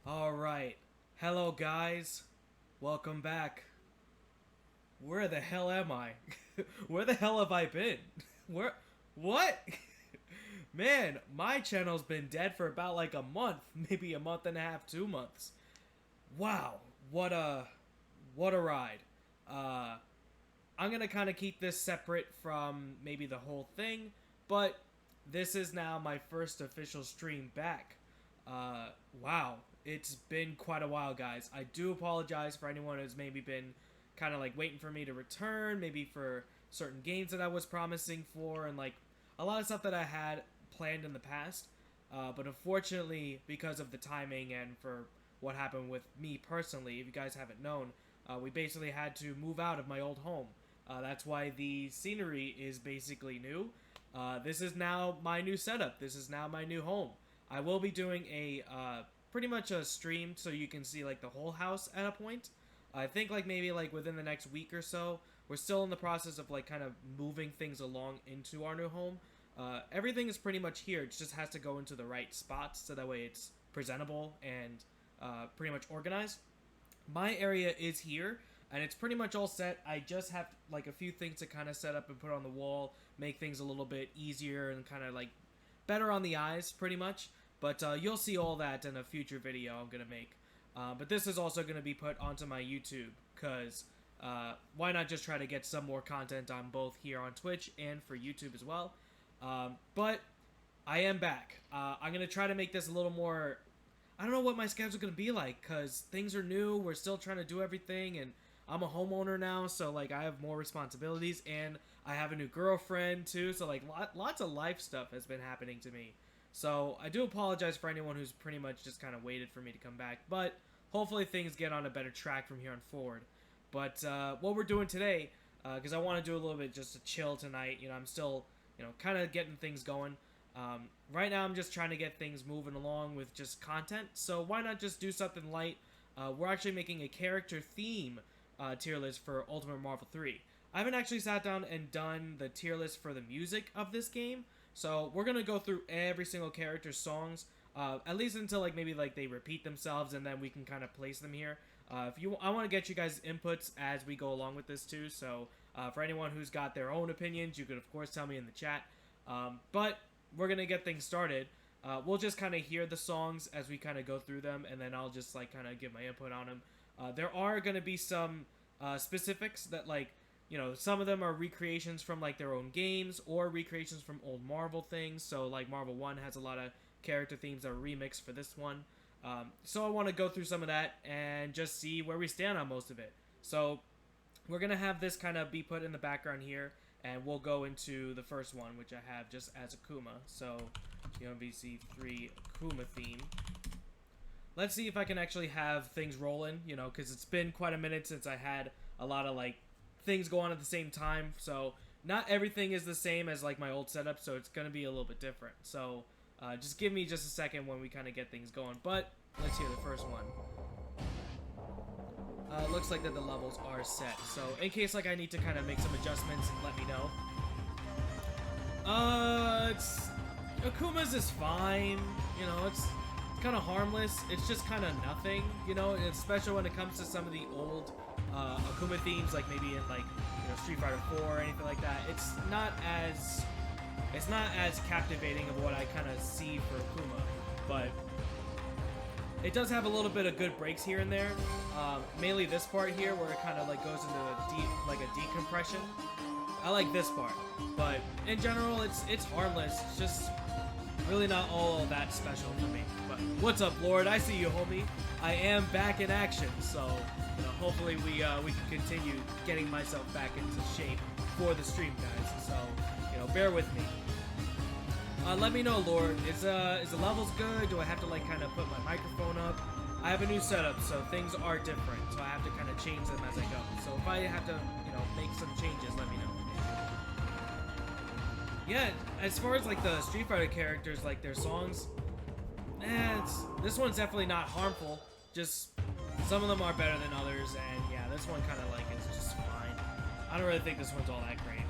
Alright. Hello, guys. Welcome back. Where the hell am I? Where the hell have I been? Where? What? Man, my channel's been dead for about like a month. Maybe a month and a half, 2 months. Wow. What a ride. I'm gonna kind of keep this separate from maybe the whole thing, but this is now my first official stream back. Wow, it's been quite a while, guys. I do apologize for anyone who's maybe been kind of like waiting for me to return, maybe for certain games that I was promising for, and like a lot of stuff that I had planned in the past. But unfortunately, because of the timing and for what happened with me personally, if you guys haven't known, we basically had to move out of my old home. That's why the scenery is basically new. This is now my new setup. This is now my new home. I will be doing a pretty much a stream so you can see like the whole house at a point. I think like maybe like within the next week or so. We're still in the process of like kind of moving things along into our new home. Everything is pretty much here. It just has to go into the right spots so that way it's presentable and pretty much organized. My area is here, and it's pretty much all set. I just have like a few things to kind of set up and put on the wall, make things a little bit easier and kind of like better on the eyes, pretty much. But you'll see all that in a future video I'm gonna make. But this is also gonna be put onto my YouTube, cause why not just try to get some more content on both here on Twitch and for YouTube as well. But I am back. I'm gonna try to make this a little more. I don't know what my schedule's gonna be like, cause things are new. We're still trying to do everything, and I'm a homeowner now, so like I have more responsibilities, and I have a new girlfriend too. So like lots of life stuff has been happening to me. So I do apologize for anyone who's pretty much just kind of waited for me to come back, but hopefully things get on a better track from here on forward. But what we're doing today, because I want to do a little bit just to chill tonight. You know, I'm still kind of getting things going. Right now I'm just trying to get things moving along with just content, so why not just do something light? We're actually making a character theme tier list for Ultimate Marvel 3. I haven't actually sat down and done the tier list for the music of this game, so we're gonna go through every single character's songs, at least until like maybe like they repeat themselves, and then we can kind of place them here. I want to get you guys' inputs as we go along with this too, so for anyone who's got their own opinions, you could of course tell me in the chat. But we're gonna get things started. We'll just kind of hear the songs as we kind of go through them, and then I'll just like kind of give my input on them. There are gonna be some specifics that like some of them are recreations from like their own games or recreations from old Marvel things. So like Marvel 1 has a lot of character themes that are remixed for this one. So I want to go through some of that and just see where we stand on most of it. So we're gonna have this kind of be put in the background here, and we'll go into the first one, which I have just as Akuma. So, UMVC3 Akuma theme. Let's see if I can actually have things rolling, because it's been quite a minute since I had a lot of, like, things go on at the same time. So, not everything is the same as, like, my old setup, so it's going to be a little bit different. So, just give me just a second when we kind of get things going. But, let's hear the first one. Looks like that the levels are set, so in case like I need to kind of make some adjustments, let me know. Akuma's is fine, it's kind of harmless. It's just kind of nothing, It's special when it comes to some of the old Akuma themes, like maybe in like Street Fighter 4 or anything like that. It's not as captivating of what I kind of see for Akuma, but it does have a little bit of good breaks here and there. Mainly this part here where it kind of like goes into a decompression. I like this part, but in general it's harmless. It's just really not all that special for me. But what's up, Lord? I see you, homie. I am back in action, so hopefully we can continue getting myself back into shape for the stream, guys. So bear with me. Let me know, Lord. Is the levels good? Do I have to like kind of put my microphone up? I have a new setup, so things are different. So I have to kind of change them as I go. So if I have to, make some changes, let me know. Yeah, as far as like the Street Fighter characters, like their songs, this one's definitely not harmful. Just some of them are better than others, and yeah, this one kind of like is just fine. I don't really think this one's all that great.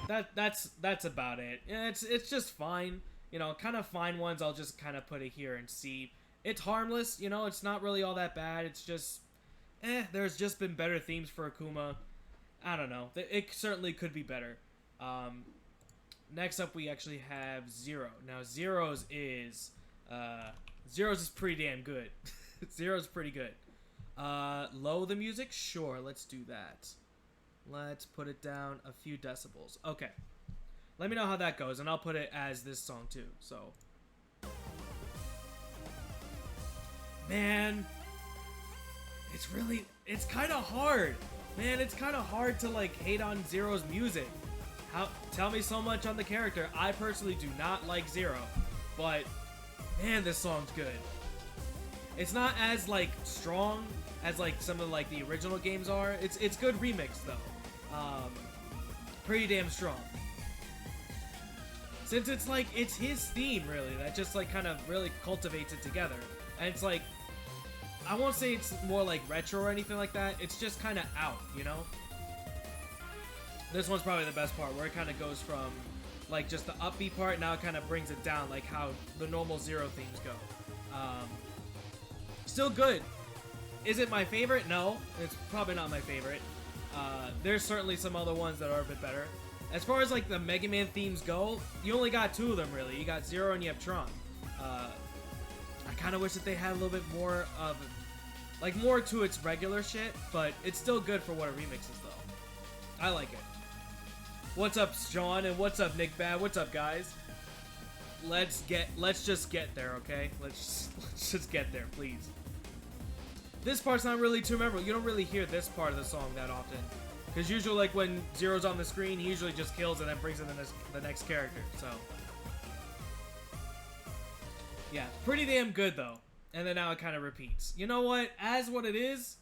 That's about it. Yeah, it's just fine. you know, kind of fine ones, I'll just kind of put it here and see. It's harmless, you know, it's not really all that bad. It's just, there's just been better themes for Akuma. I don't know. It certainly could be better. Next up, we actually have Zero. Now, Zero's is pretty damn good. Zero's pretty good. Low the music? Sure, let's do that. Let's put it down a few decibels. Okay. Let me know how that goes, and I'll put it as this song too, so. Man. It's kind of hard. Man, it's kind of hard to, like, hate on Zero's music. Tell me so much on the character. I personally do not like Zero, but, man, this song's good. It's not as, like, strong as, like, some of, like, the original games are. It's good remix, though. Pretty damn strong. Since it's, like, it's his theme, really, that just, like, kind of really cultivates it together. And it's, like, I won't say it's more, like, retro or anything like that. It's just kind of out, you know? This one's probably the best part, where it kind of goes from, like, just the upbeat part, now it kind of brings it down, like how the normal Zero themes go. Still good. Is it my favorite? No, it's probably not my favorite. There's certainly some other ones that are a bit better. As far as, like, the Mega Man themes go, you only got two of them, really. You got Zero and you have Tron. I kind of wish that they had a little bit more of, like, more to its regular shit, but it's still good for what a remix is, though. I like it. What's up, Sean, and what's up, Nick Bad? What's up, guys? Let's just get there, okay? Let's just get there, please. This part's not really too memorable. You don't really hear this part of the song that often. Because usually, like, when Zero's on the screen, he usually just kills and then brings in the next character, so. Yeah, pretty damn good, though. And then now it kind of repeats. You know what? As what it is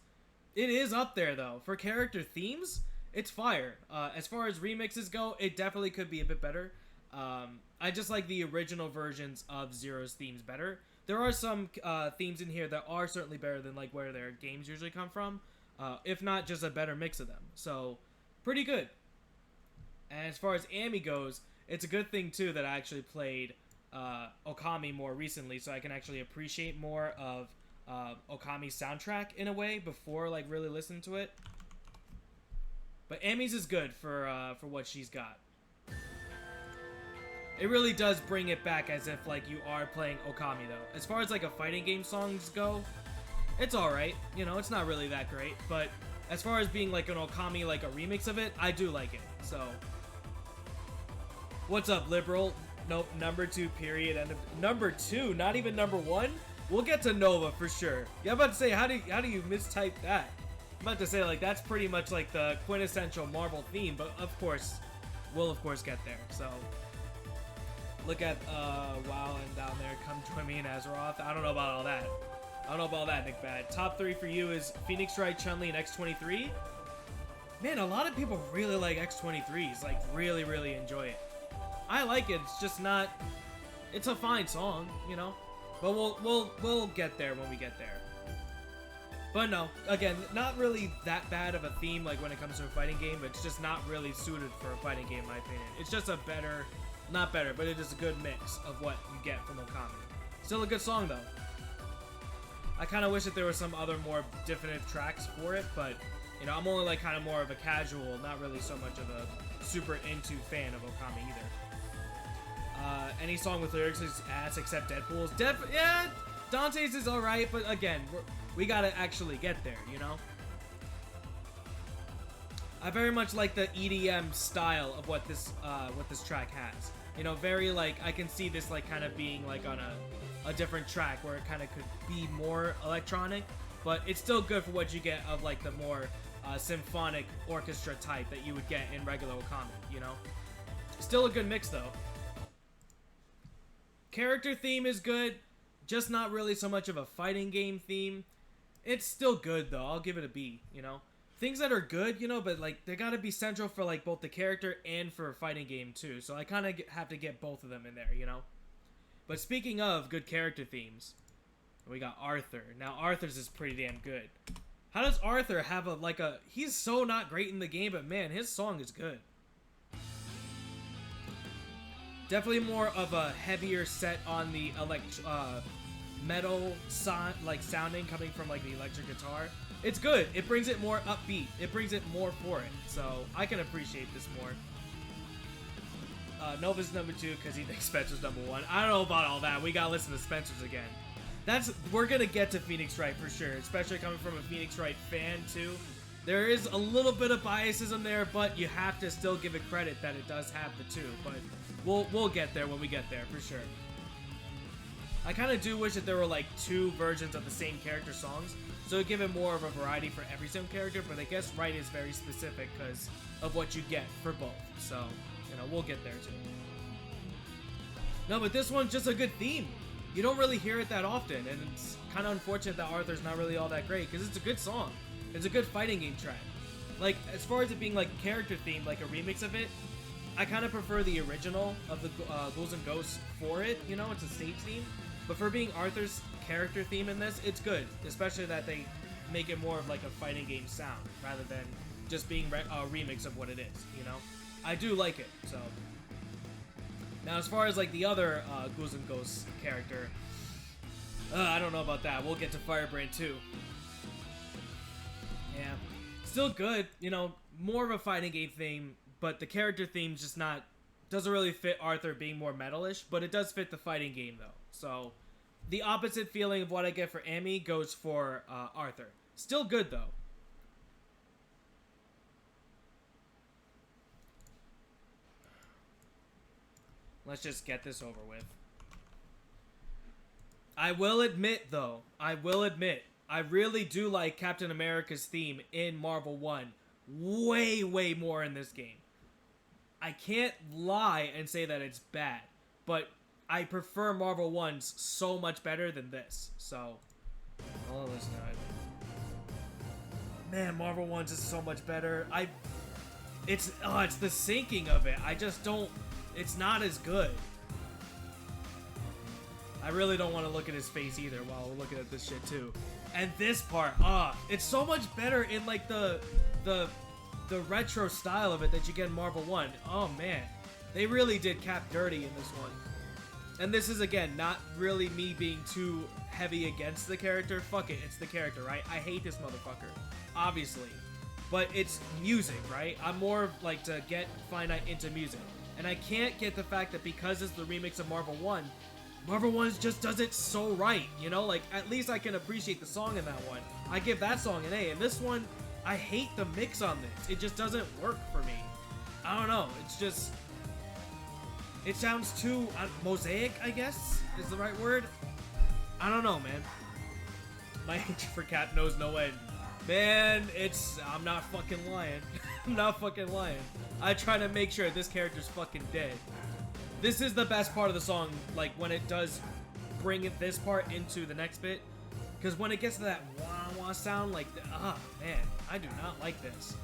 up there, though. For character themes, it's fire. As far as remixes go, it definitely could be a bit better. I just like the original versions of Zero's themes better. There are some themes in here that are certainly better than, like, where their games usually come from. If not, just a better mix of them. So, pretty good. And as far as Ami goes, it's a good thing, too, that I actually played Okami more recently, so I can actually appreciate more of Okami's soundtrack, in a way, before, like, really listening to it. But Ami's is good for what she's got. It really does bring it back as if, like, you are playing Okami, though. As far as, like, a fighting game songs go, it's alright. You know, it's not really that great. But as far as being, like, an Okami, like, a remix of it, I do like it. So, what's up, liberal? Nope, number 2, period. And number 2, not even number 1? We'll get to Nova for sure. Yeah, I'm about to say, how do you mistype that? I'm about to say, like, that's pretty much, like, the quintessential Marvel theme. But, of course, we'll, of course, get there. So, look at, WoW and down there. Come join me in Azeroth. I don't know about all that. I don't know about that, Nick Bad. Top 3 for you is Phoenix Wright, Chun-Li, and X-23. Man, a lot of people really like X-23s. Like, really, really enjoy it. I like it. It's just not... It's a fine song, you know? But we'll get there when we get there. But no, again, not really that bad of a theme, like, when it comes to a fighting game. But it's just not really suited for a fighting game, in my opinion. It's just a better... Not better, but it is a good mix of what you get from Okami. Still a good song, though. I kind of wish that there were some other more definitive tracks for it, but, you know, I'm only, like, kind of more of a casual, not really so much of a super into fan of Okami either. Any song with lyrics is ass except Deadpool's. Yeah, Dante's is alright, but again, we gotta actually get there, you know? I very much like the EDM style of what this track has. You know, very, like, I can see this, like, kind of being, like, on a different track where it kind of could be more electronic, but it's still good for what you get of, like, the more symphonic orchestra type that you would get in regular Okami, you know? Still a good mix, though. Character theme is good, just not really so much of a fighting game theme. It's still good, though. I'll give it a B, you know? Things that are good, you know, but, like, they gotta be central for, like, both the character and for a fighting game, too. So I kind of have to get both of them in there, you know? But speaking of good character themes, we got Arthur. Now, Arthur's is pretty damn good. How does Arthur have he's so not great in the game, but man, his song is good. Definitely more of a heavier set on the metal sounding coming from like the electric guitar. It's good. It brings it more upbeat. It brings it more for it. So I can appreciate this more. Nova's number 2 because he thinks Spencer's number 1. I don't know about all that. We gotta listen to Spencer's again. We're gonna get to Phoenix Wright for sure, especially coming from a Phoenix Wright fan too. There is a little bit of biasism there, but you have to still give it credit that it does have the 2. But we'll get there when we get there for sure. I kind of do wish that there were like 2 versions of the same character songs, so it'd give it more of a variety for every single character. But I guess Wright is very specific because of what you get for both. So you know, we'll get there too. No, but this one's just a good theme. You don't really hear it that often, and it's kind of unfortunate that Arthur's not really all that great, because it's a good song. It's a good fighting game track. Like, as far as it being, like, character themed, like a remix of it, I kind of prefer the original of the Ghouls and Ghosts for it, you know, it's a stage theme. But for being Arthur's character theme in this, it's good, especially that they make it more of, like, a fighting game sound, rather than just being a remix of what it is, you know? I do like it, so... Now, as far as, like, the other Ghouls and Ghosts character, I don't know about that. We'll get to Firebrand, too. Yeah. Still good, you know, more of a fighting game theme, but the character theme's just not... Doesn't really fit Arthur being more metalish, but it does fit the fighting game, though. So, the opposite feeling of what I get for Amy goes for Arthur. Still good, though. Let's just get this over with. I will admit, though, I really do like Captain America's theme in Marvel 1 way, way more in this game. I can't lie and say that it's bad, but I prefer Marvel 1's so much better than this, so... Oh, listen to it. Man, Marvel 1's is so much better. It's the syncing of it. I just don't... It's not as good. I really don't want to look at his face either while we're looking at this shit too. And this part, it's so much better in like the retro style of it that you get in Marvel 1. Oh man, they really did Cap dirty in this one. And this is again not really me being too heavy against the character. Fuck it, it's the character, right? I hate this motherfucker, obviously, but it's music, right? I'm more like to get finite into music. And I can't get the fact that because it's the remix of Marvel 1, Marvel 1 just does it so right, you know? Like, at least I can appreciate the song in that one. I give that song an A. And this one, I hate the mix on this. It just doesn't work for me. I don't know. It's just... It sounds too... mosaic, I guess, is the right word. I don't know, man. My hatred for Cap knows no end. Man, I'm not fucking lying. I'm not fucking lying. I try to make sure this character's fucking dead. This is the best part of the song, like, when it does bring this part into the next bit. Because when it gets to that wah-wah sound, like, man, I do not like this.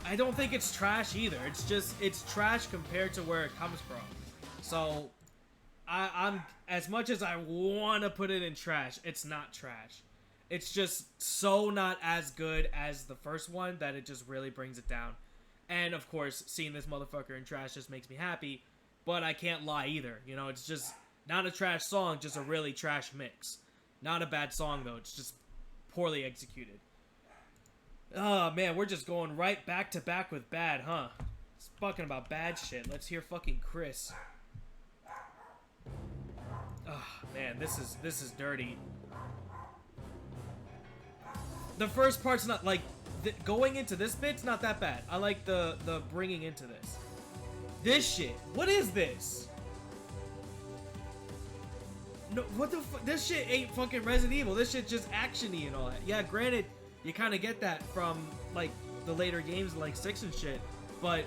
I don't think it's trash either. It's just, it's trash compared to where it comes from. So, I'm as much as I want to put it in trash, it's not trash. It's just so not as good as the first one that it just really brings it down. And, of course, seeing this motherfucker in trash just makes me happy. But I can't lie either. You know, it's just not a trash song, just a really trash mix. Not a bad song, though. It's just poorly executed. Oh, man, we're just going right back to back with bad, huh? It's fucking about bad shit. Let's hear fucking Chris. Oh, man, this is dirty. The first part's not, like, going into this bit's not that bad. I like the bringing into this. This shit. What is this? No, what the fuck? This shit ain't fucking Resident Evil. This shit just action-y and all that. Yeah, granted, you kind of get that from, like, the later games like 6 and shit. But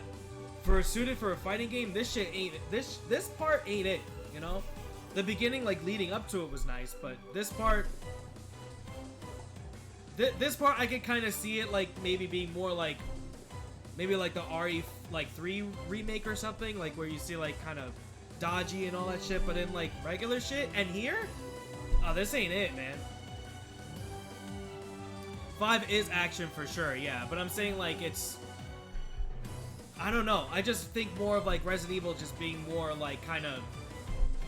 suited for a fighting game, this shit ain't it. This part ain't it, you know? The beginning, like, leading up to it was nice, but this part... This part, I can kind of see it, like, maybe being more like... Maybe like the RE3 remake or something, like where you see like kind of dodgy and all that shit, but in like regular shit. And here, oh, this ain't it, man. 5 is action for sure, yeah, but I'm saying like it's I don't know. I just think more of like Resident Evil just being more like kind of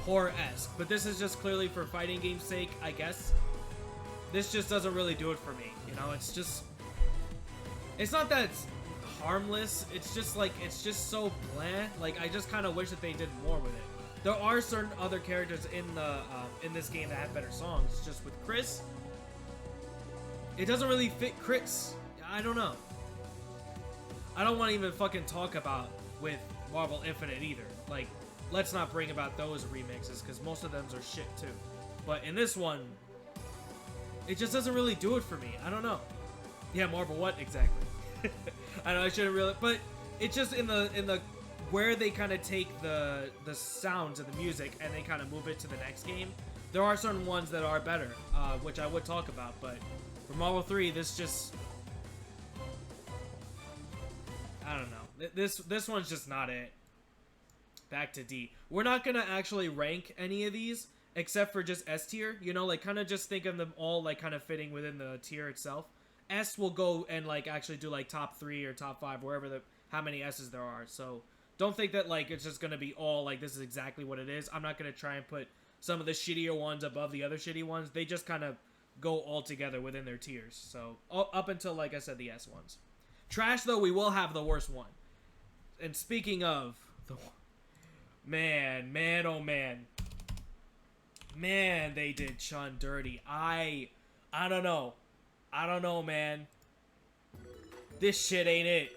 horror-esque. But this is just clearly for fighting game's sake, I guess. This just doesn't really do it for me. You know, it's just... It's not that it's harmless. It's just like, it's just so bland. Like, I just kind of wish that they did more with it. There are certain other characters in this game that have better songs. It's just with Chris, it doesn't really fit Chris. I don't know. I don't want to even fucking talk about with Marvel Infinite either. Like, let's not bring about those remixes because most of them are shit too. But in this one, it just doesn't really do it for me. I don't know. Yeah, Marvel what exactly? I know I shouldn't really, but it's just in the where they kind of take the sounds of the music and they kind of move it to the next game. There are certain ones that are better, which I would talk about, but for Marvel 3, this just, I don't know. This one's just not it. Back to D. We're not gonna actually rank any of these except for just S tier. You know, like kind of just think of them all like kind of fitting within the tier itself. S will go and like actually do like top 3 or top 5, wherever how many S's there are. So don't think that like it's just gonna be all like this is exactly what it is. I'm not gonna try and put some of the shittier ones above the other shitty ones. They just kind of go all together within their tiers. So up until, like I said, the S ones. Trash though, we will have the worst one. And speaking of the man, oh man, they did Chun dirty. I don't know. I don't know, man. This shit ain't it.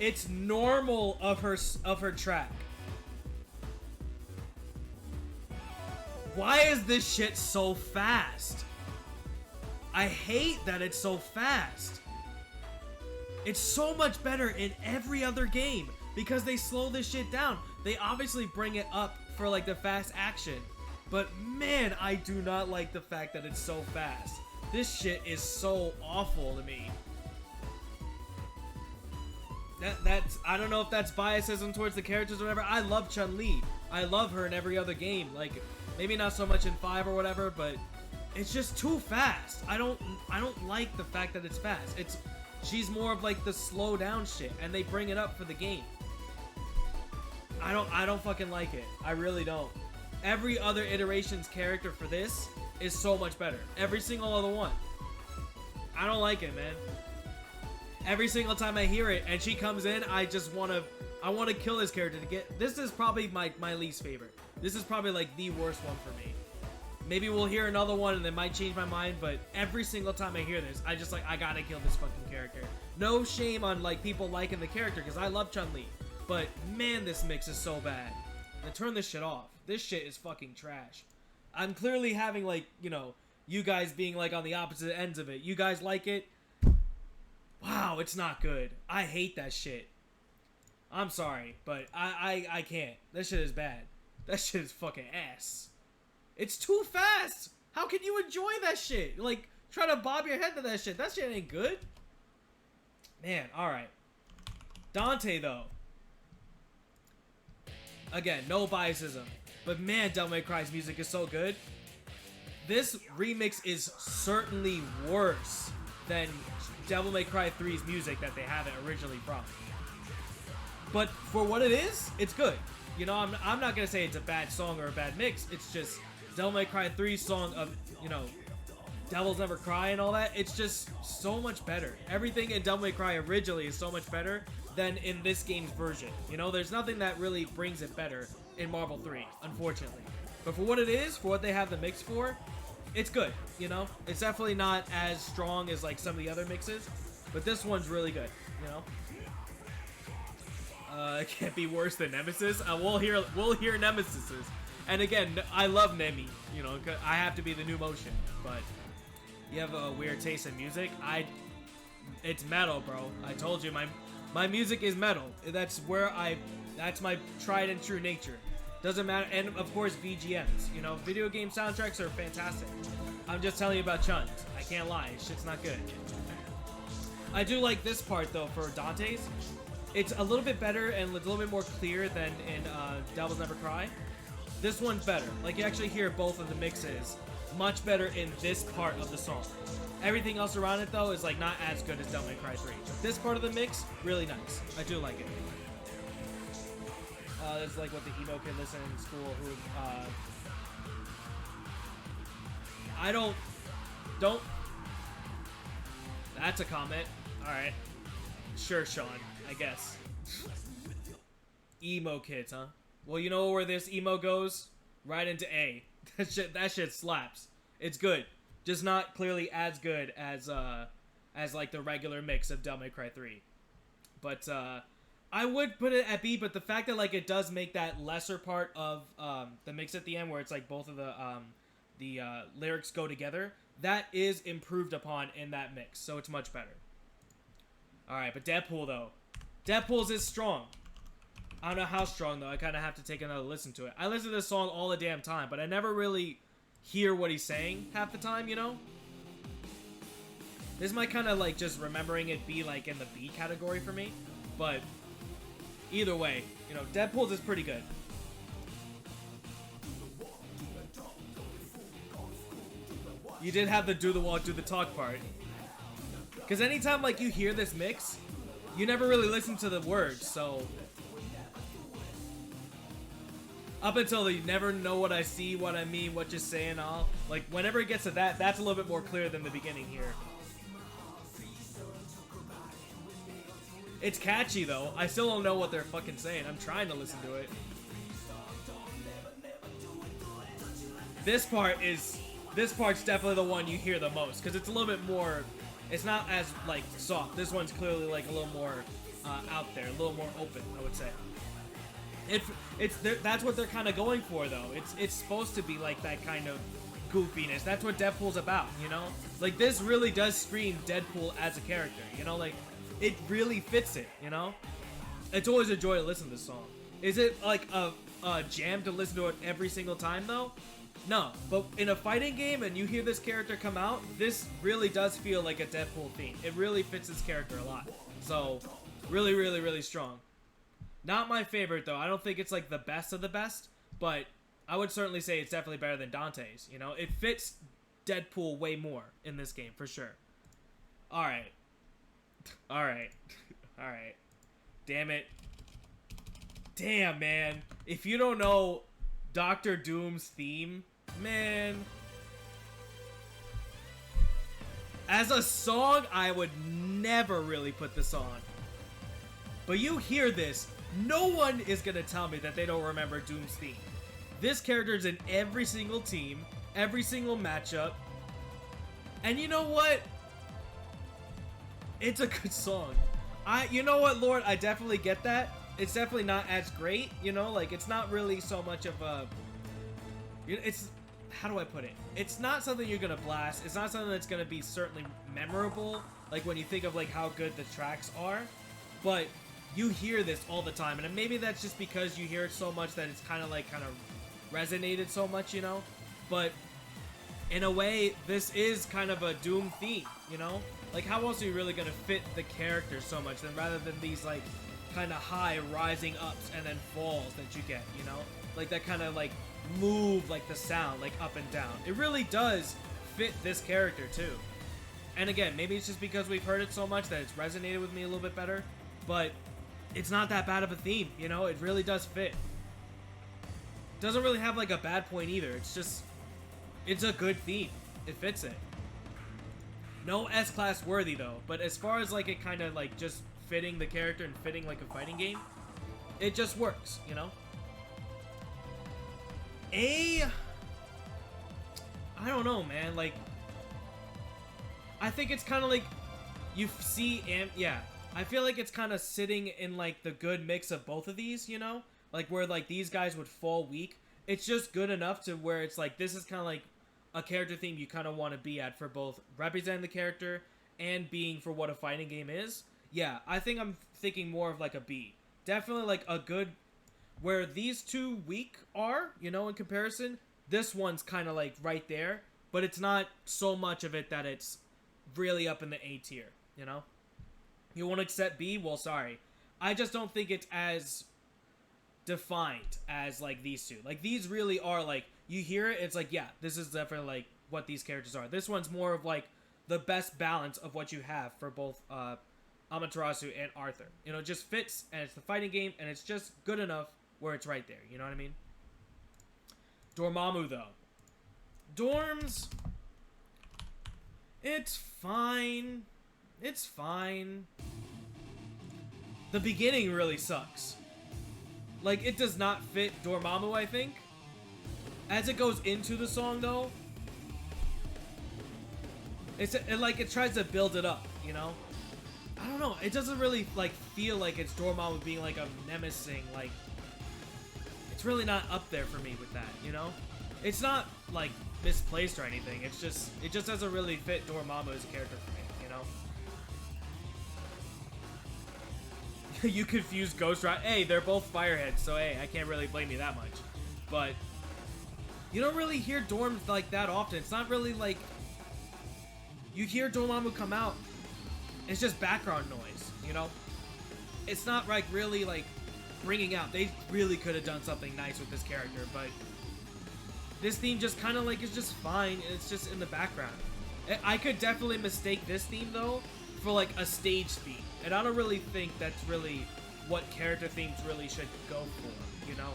It's normal of her track. Why is this shit so fast? I hate that it's so fast. It's so much better in every other game because they slow this shit down. They obviously bring it up for like the fast action. But man, I do not like the fact that it's so fast. This shit is so awful to me. That's I don't know if that's biasism towards the characters or whatever. I love Chun-Li. I love her in every other game. Like maybe not so much in 5 or whatever, but it's just too fast. I don't like the fact that it's fast. She's more of like the slow down shit, and they bring it up for the game. I don't fucking like it. I really don't. Every other iteration's character for this is so much better. Every single other one. I don't like it, man. Every single time I hear it and she comes in, I want to kill this character to get. This is probably my least favorite. This is probably like the worst one for me. Maybe we'll hear another one and it might change my mind, but every single time I hear this, I just like, I gotta kill this fucking character. No shame on like people liking the character because I love Chun-Li, but man, this mix is so bad. Now turn this shit off. This shit is fucking trash. I'm clearly having like, you know, you guys being like on the opposite ends of it. You guys like it? Wow, it's not good. I hate that shit. I'm sorry, but I can't. That shit is bad. That shit is fucking ass. It's too fast. How can you enjoy that shit? Like, try to bob your head to that shit. That shit ain't good. Man, alright. Dante, though. Again, no biasism. But man, Devil May Cry's music is so good. This remix is certainly worse than Devil May Cry 3's music that they have it originally from. But for what it is, it's good. You know, I'm not gonna say it's a bad song or a bad mix. It's just Devil May Cry 3's song of, you know, Devils Never Cry and all that. It's just so much better. Everything in Devil May Cry originally is so much better than in this game's version. You know, there's nothing that really brings it better in Marvel 3, unfortunately. But for what it is, for what they have the mix for, it's good, you know? It's definitely not as strong as like some of the other mixes, but this one's really good, you know? It can't be worse than Nemesis. We'll hear Nemesis's. And again, I love Nemi, you know, I have to be the new motion, but you have a weird taste in music. It's metal, bro. I told you, my music is metal. That's my tried and true nature. Doesn't matter, and of course VGMs. You know, video game soundtracks are fantastic. I'm just telling you about Chun's. I can't lie, shit's not good. I do like this part though for Dante's. It's a little bit better and a little bit more clear than in Devils Never Cry. This one's better. Like you actually hear both of the mixes much better in this part of the song. Everything else around it, though, is like not as good as Devil May Cry 3. But this part of the mix, really nice. I do like it. It's like what the emo kid listened in school who, I don't, that's a comment. Alright. Sure, Sean, I guess. Emo kids, huh? Well, you know where this emo goes? Right into A. That shit slaps. It's good. Just not clearly as good as like the regular mix of Devil May Cry 3. But, I would put it at B, but the fact that, like, it does make that lesser part of, the mix at the end where it's, like, both of the lyrics go together, that is improved upon in that mix, so it's much better. Alright, but Deadpool, though. Deadpool's is strong. I don't know how strong, though. I kind of have to take another listen to it. I listen to this song all the damn time, but I never really hear what he's saying half the time, you know? This might kind of, like, just remembering it be, like, in the B category for me, but either way, you know, Deadpool's is pretty good. You did have the do the walk, do the talk part. Because anytime, like, you hear this mix, you never really listen to the words, so... Up until you never know what I see, what I mean, what you're saying, all. Like, whenever it gets to that, that's a little bit more clear than the beginning here. It's catchy, though. I still don't know what they're fucking saying. I'm trying to listen to it. This part's definitely the one you hear the most, because it's a little bit more, it's not as, like, soft. This one's clearly, like, a little more out there, a little more open, I would say. That's what they're kind of going for, though. It's supposed to be like that kind of goofiness. That's what Deadpool's about, you know? Like, this really does scream Deadpool as a character, you know? Like, it really fits it, you know? It's always a joy to listen to this song. Is it like a jam to listen to it every single time, though? No, but in a fighting game and you hear this character come out, this really does feel like a Deadpool theme. It really fits this character a lot. So, really, really, really strong. Not my favorite, though. I don't think it's, like, the best of the best, but I would certainly say it's definitely better than Dante's, you know? It fits Deadpool way more in this game, for sure. Alright. Alright. Alright. Damn it. Damn, man. If you don't know Dr. Doom's theme, man... As a song, I would never really put this on. But you hear this, no one is gonna tell me that they don't remember Doom's theme. This character's in every single team, every single matchup. And you know what? It's a good song. You know what, Lord? I definitely get that. It's definitely not as great, you know? Like, it's not really so much of a... It's... How do I put it? It's not something you're gonna blast. It's not something that's gonna be certainly memorable, like when you think of, like, how good the tracks are. But you hear this all the time, and maybe that's just because you hear it so much that it's kind of resonated so much, you know? But in a way, this is kind of a Doom theme, you know? Like, how else are you really gonna fit the character so much than rather than these, like, kind of high rising ups and then falls that you get, you know? Like, that kind of, like, move, like, the sound, like, up and down. It really does fit this character, too. And again, maybe it's just because we've heard it so much that it's resonated with me a little bit better, but it's not that bad of a theme, you know? It really does fit. Doesn't really have, like, a bad point either. It's just, it's a good theme. It fits it. No S-class worthy, though, but as far as, like, it kind of, like, just fitting the character and fitting, like, a fighting game, it just works, you know? I don't know, man, like, I think it's kind of like, you see, yeah, I feel like it's kind of sitting in, like, the good mix of both of these, you know? Like, where, like, these guys would fall weak. It's just good enough to where it's, like, this is kind of, like, a character theme you kind of want to be at for both representing the character and being for what a fighting game is. Yeah, I think I'm thinking more of, like, a B. Definitely, like, a good, where these two weak are, you know, in comparison, this one's kind of, like, right there, but it's not so much of it that it's really up in the A tier, you know? You want to accept B? Well, sorry. I just don't think it's as defined as, like, these two. Like, these really are, like, you hear it, it's like, yeah, this is definitely, like, what these characters are. This one's more of, like, the best balance of what you have for both Amaterasu and Arthur. You know, it just fits, and it's the fighting game, and it's just good enough where it's right there. You know what I mean? Dormammu, though. Dorms... It's fine. It's fine. The beginning really sucks. Like, it does not fit Dormammu, I think. As it goes into the song, though, it tries to build it up, you know? I don't know. It doesn't really, like, feel like it's Dormammu being, like, a nemesis. Like, it's really not up there for me with that, you know? It's not, like, misplaced or anything. It just doesn't really fit Dormammu as a character for me, you know? You confuse Ghost Rider. Hey, they're both Fireheads, so hey, I can't really blame you that much. But you don't really hear Dorms like that often. It's not really like you hear Dormammu come out. It's just background noise, you know? It's not like really like bringing out. They really could have done something nice with this character, but this theme just kind of like is just fine. It's just in the background. I could definitely mistake this theme though for like a stage theme. And I don't really think that's really what character themes really should go for, you know?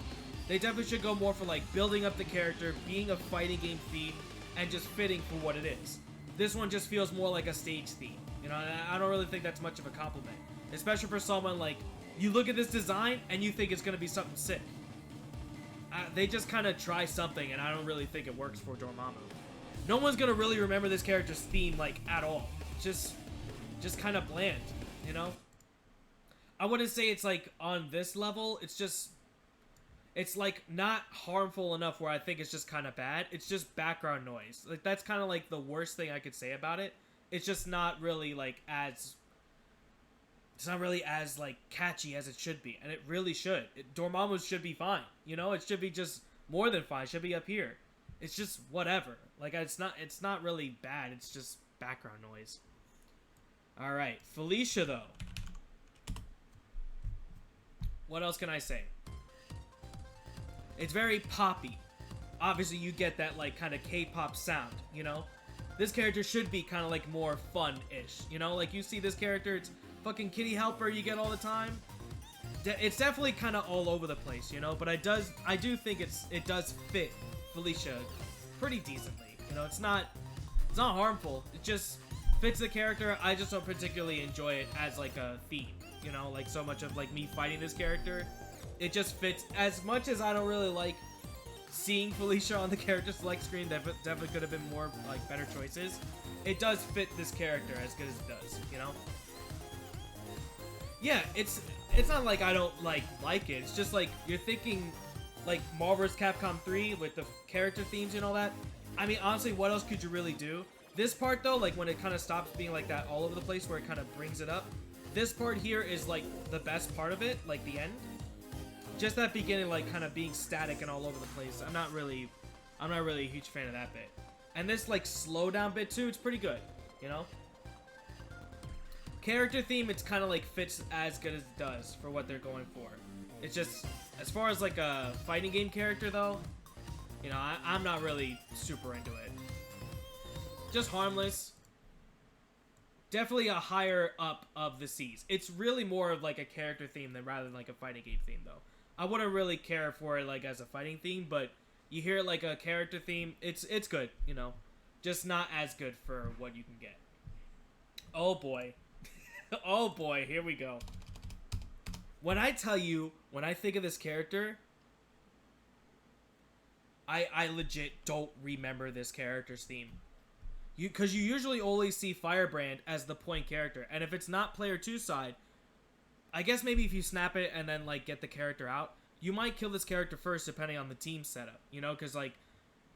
They definitely should go more for like building up the character, being a fighting game theme, and just fitting for what it is. This one just feels more like a stage theme, you know? And I don't really think that's much of a compliment. Especially for someone like, you look at this design and you think it's gonna be something sick. They just kind of try something, and I don't really think it works for Dormammu. No one's gonna really remember this character's theme like at all. Just kind of bland. You know? I wouldn't say it's like on this level. It's like not harmful enough where I think it's just kind of bad. It's just background noise. Like that's kind of like the worst thing I could say about it. It's just not really like it's not really as like catchy as it should be, and it really should. Dormammu should be fine. You know, it should be just more than fine. It should be up here. It's just whatever. Like it's not really bad. It's just background noise. Alright, Felicia, though. What else can I say? It's very poppy. Obviously, you get that, like, kind of K-pop sound, you know? This character should be kind of, like, more fun-ish, you know? Like, you see this character, it's fucking Kitty Helper you get all the time. It's definitely kind of all over the place, you know? But I do think it does fit Felicia pretty decently. You know, it's not harmful. It just fits the character. I just don't particularly enjoy it as like a theme, you know, like so much of like me fighting this character. It just fits. As much as I don't really like seeing Felicia on the character select screen, that definitely could have been more like better choices. It does fit this character as good as it does, you know? Yeah, it's not like I don't like it. It's just like you're thinking like Marvel vs. Capcom 3 with the character themes and all that. I mean, honestly, what else could you really do? This part, though, like, when it kind of stops being like that all over the place where it kind of brings it up, this part here is, like, the best part of it, like, the end. Just that beginning, like, kind of being static and all over the place. I'm not really a huge fan of that bit. And this, like, slow down bit, too, it's pretty good, you know? Character theme, it's kind of, like, fits as good as it does for what they're going for. It's just, as far as, like, a fighting game character, though, you know, I'm not really super into it. Just harmless. Definitely a higher up of the C's. It's really more of like a character theme than rather than like a fighting game theme, though. I wouldn't really care for it like as a fighting theme, but you hear it like a character theme, it's good, you know. Just not as good for what you can get. Oh boy. Oh boy, here we go. When I tell you, when I think of this character, I legit don't remember this character's theme. Because you usually only see Firebrand as the point character. And if it's not player 2 side, I guess maybe if you snap it and then, like, get the character out, you might kill this character first depending on the team setup. You know, because, like,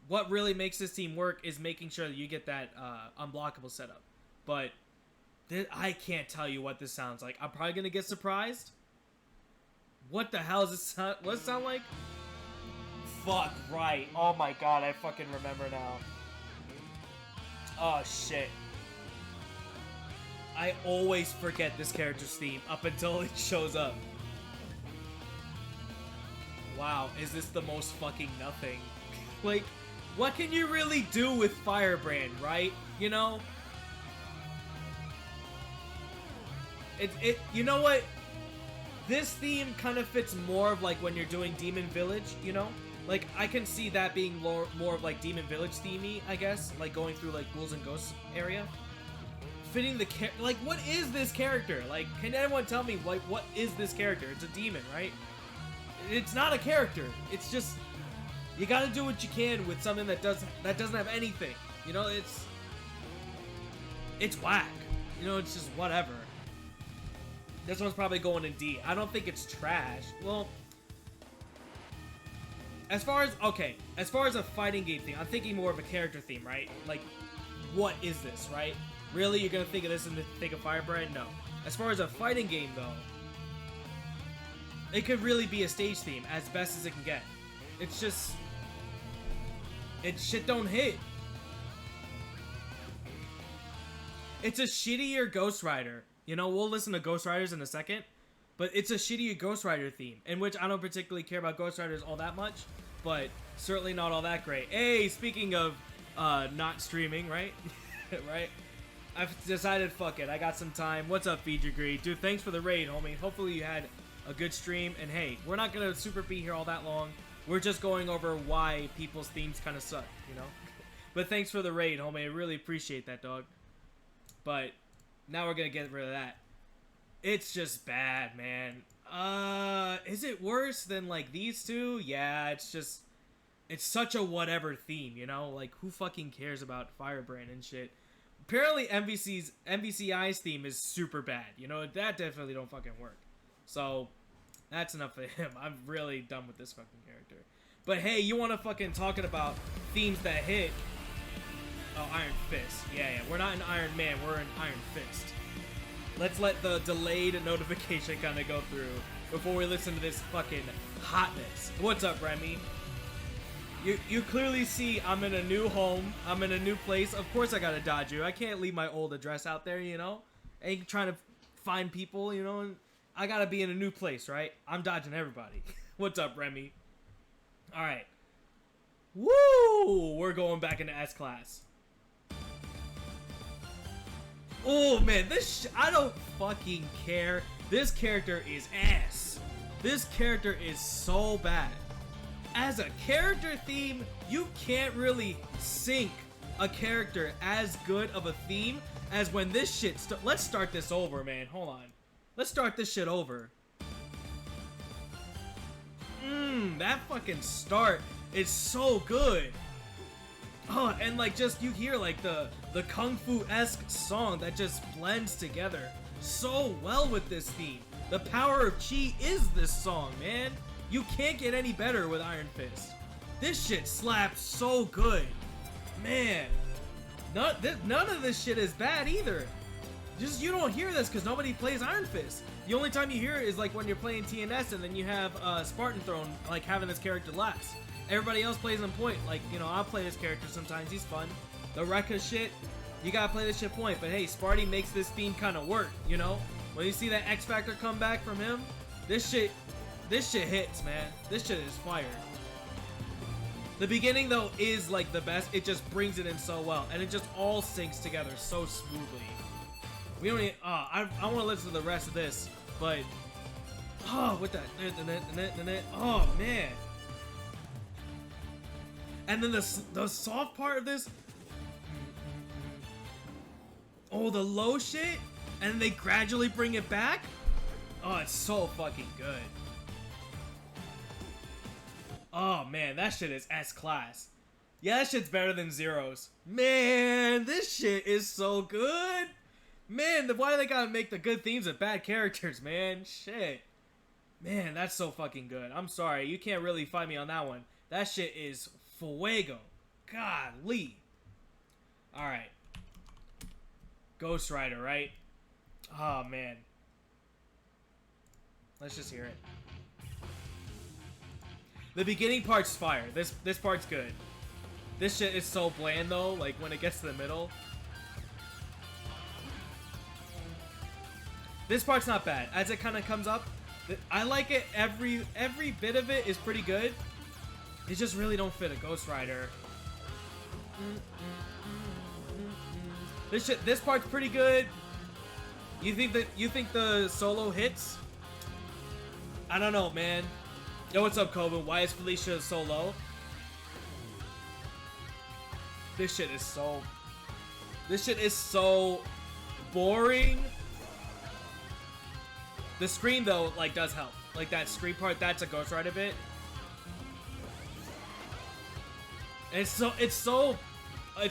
what really makes this team work is making sure that you get that unblockable setup. But I can't tell you what this sounds like. I'm probably going to get surprised. What the hell does it sound, what does it sound like? Fuck, right. Oh my god, I fucking remember now. Oh, shit. I always forget this character's theme up until it shows up. Wow, is this the most fucking nothing? Like, what can you really do with Firebrand, right? You know? You know what? This theme kind of fits more of like when you're doing Demon Village, you know? Like, I can see that being more of like Demon Village themey, I guess. Like going through like Ghouls and Ghosts area. Fitting the like, what is this character? Like, can anyone tell me, like, what is this character? It's a demon, right? It's not a character. It's just, you gotta do what you can with something that doesn't have anything. You know, it's whack. You know, it's just whatever. This one's probably going in D. I don't think it's trash. Well, as far as a fighting game theme, I'm thinking more of a character theme, right? Like, what is this, right? Really, you're gonna think of this and think of Firebrand? No. As far as a fighting game, though, it could really be a stage theme as best as it can get. It's just, shit don't hit. It's a shittier Ghost Rider. You know, we'll listen to Ghost Riders in a second, but it's a shittier Ghost Rider theme, in which I don't particularly care about Ghost Riders all that much, but certainly not all that great. Hey, speaking of not streaming, right? Right? I've decided, fuck it, I got some time. What's up, Feed Your Greed? Dude, thanks for the raid, homie. Hopefully you had a good stream, and hey, we're not gonna super be here all that long. We're just going over why people's themes kind of suck, you know? But thanks for the raid, homie. I really appreciate that, dog. But now we're gonna get rid of that. It's just bad, man. Is it worse than like these two? Yeah, it's such a whatever theme, you know? Like, who fucking cares about Firebrand and shit? Apparently MVCI's theme is super bad, you know? That definitely don't fucking work. So that's enough of him. I'm really done with this fucking character. But hey, you want to fucking talking about themes that hit? Oh, Iron Fist. Yeah. We're not an Iron Man. We're an Iron Fist. Let's let the delayed notification kind of go through before we listen to this fucking hotness. What's up, Remy? You clearly see I'm in a new home. I'm in a new place. Of course I gotta dodge you. I can't leave my old address out there, you know? I ain't trying to find people, you know? I gotta be in a new place, right? I'm dodging everybody. What's up, Remy? Alright. Woo! We're going back into S-Class. Oh, man, I don't fucking care. This character is ass. This character is so bad. As a character theme, you can't really sync a character as good of a theme as when this shit let's start this over, man. Hold on. Let's start this shit over. That fucking start is so good. Oh, and like just you hear like the Kung Fu-esque song that just blends together so well with this theme. The power of chi is this song, man. You can't get any better with Iron Fist. This shit slaps so good. Man, none of this shit is bad either. Just you don't hear this because nobody plays Iron Fist. The only time you hear it is like when you're playing TNS and then you have Spartan Throne like having this character last. Everybody else plays on point. Like, you know, I'll play this character sometimes. He's fun. The Rekka shit, you gotta play this shit point. But hey, Sparty makes this theme kind of work, you know? When you see that X Factor come back from him, this shit hits, man. This shit is fire. The beginning, though, is like the best. It just brings it in so well. And it just all syncs together so smoothly. We don't need, I want to listen to the rest of this, but, with that, oh, man. And then the soft part of this, oh, the low shit, and then they gradually bring it back. Oh, it's so fucking good. Oh, man, that shit is S-Class. Yeah, that shit's better than Zero's. Man, this shit is so good. Man, why do they gotta make the good themes of bad characters, man? Shit. Man, that's so fucking good. I'm sorry, you can't really fight me on that one. That shit is fuego. Godly. Alright. Ghost Rider, right? Oh, man. Let's just hear it. The beginning part's fire. This part's good. This shit is so bland, though, like, when it gets to the middle. This part's not bad. As it kind of comes up, I like it. Every bit of it is pretty good. It just really don't fit a Ghost Rider. This part's pretty good. You think the solo hits? I don't know, man. Yo, what's up, Coben? Why is Felicia so low? This shit is so boring. The scream though, like, does help. Like that scream part, that's a Ghost Rider bit. And it's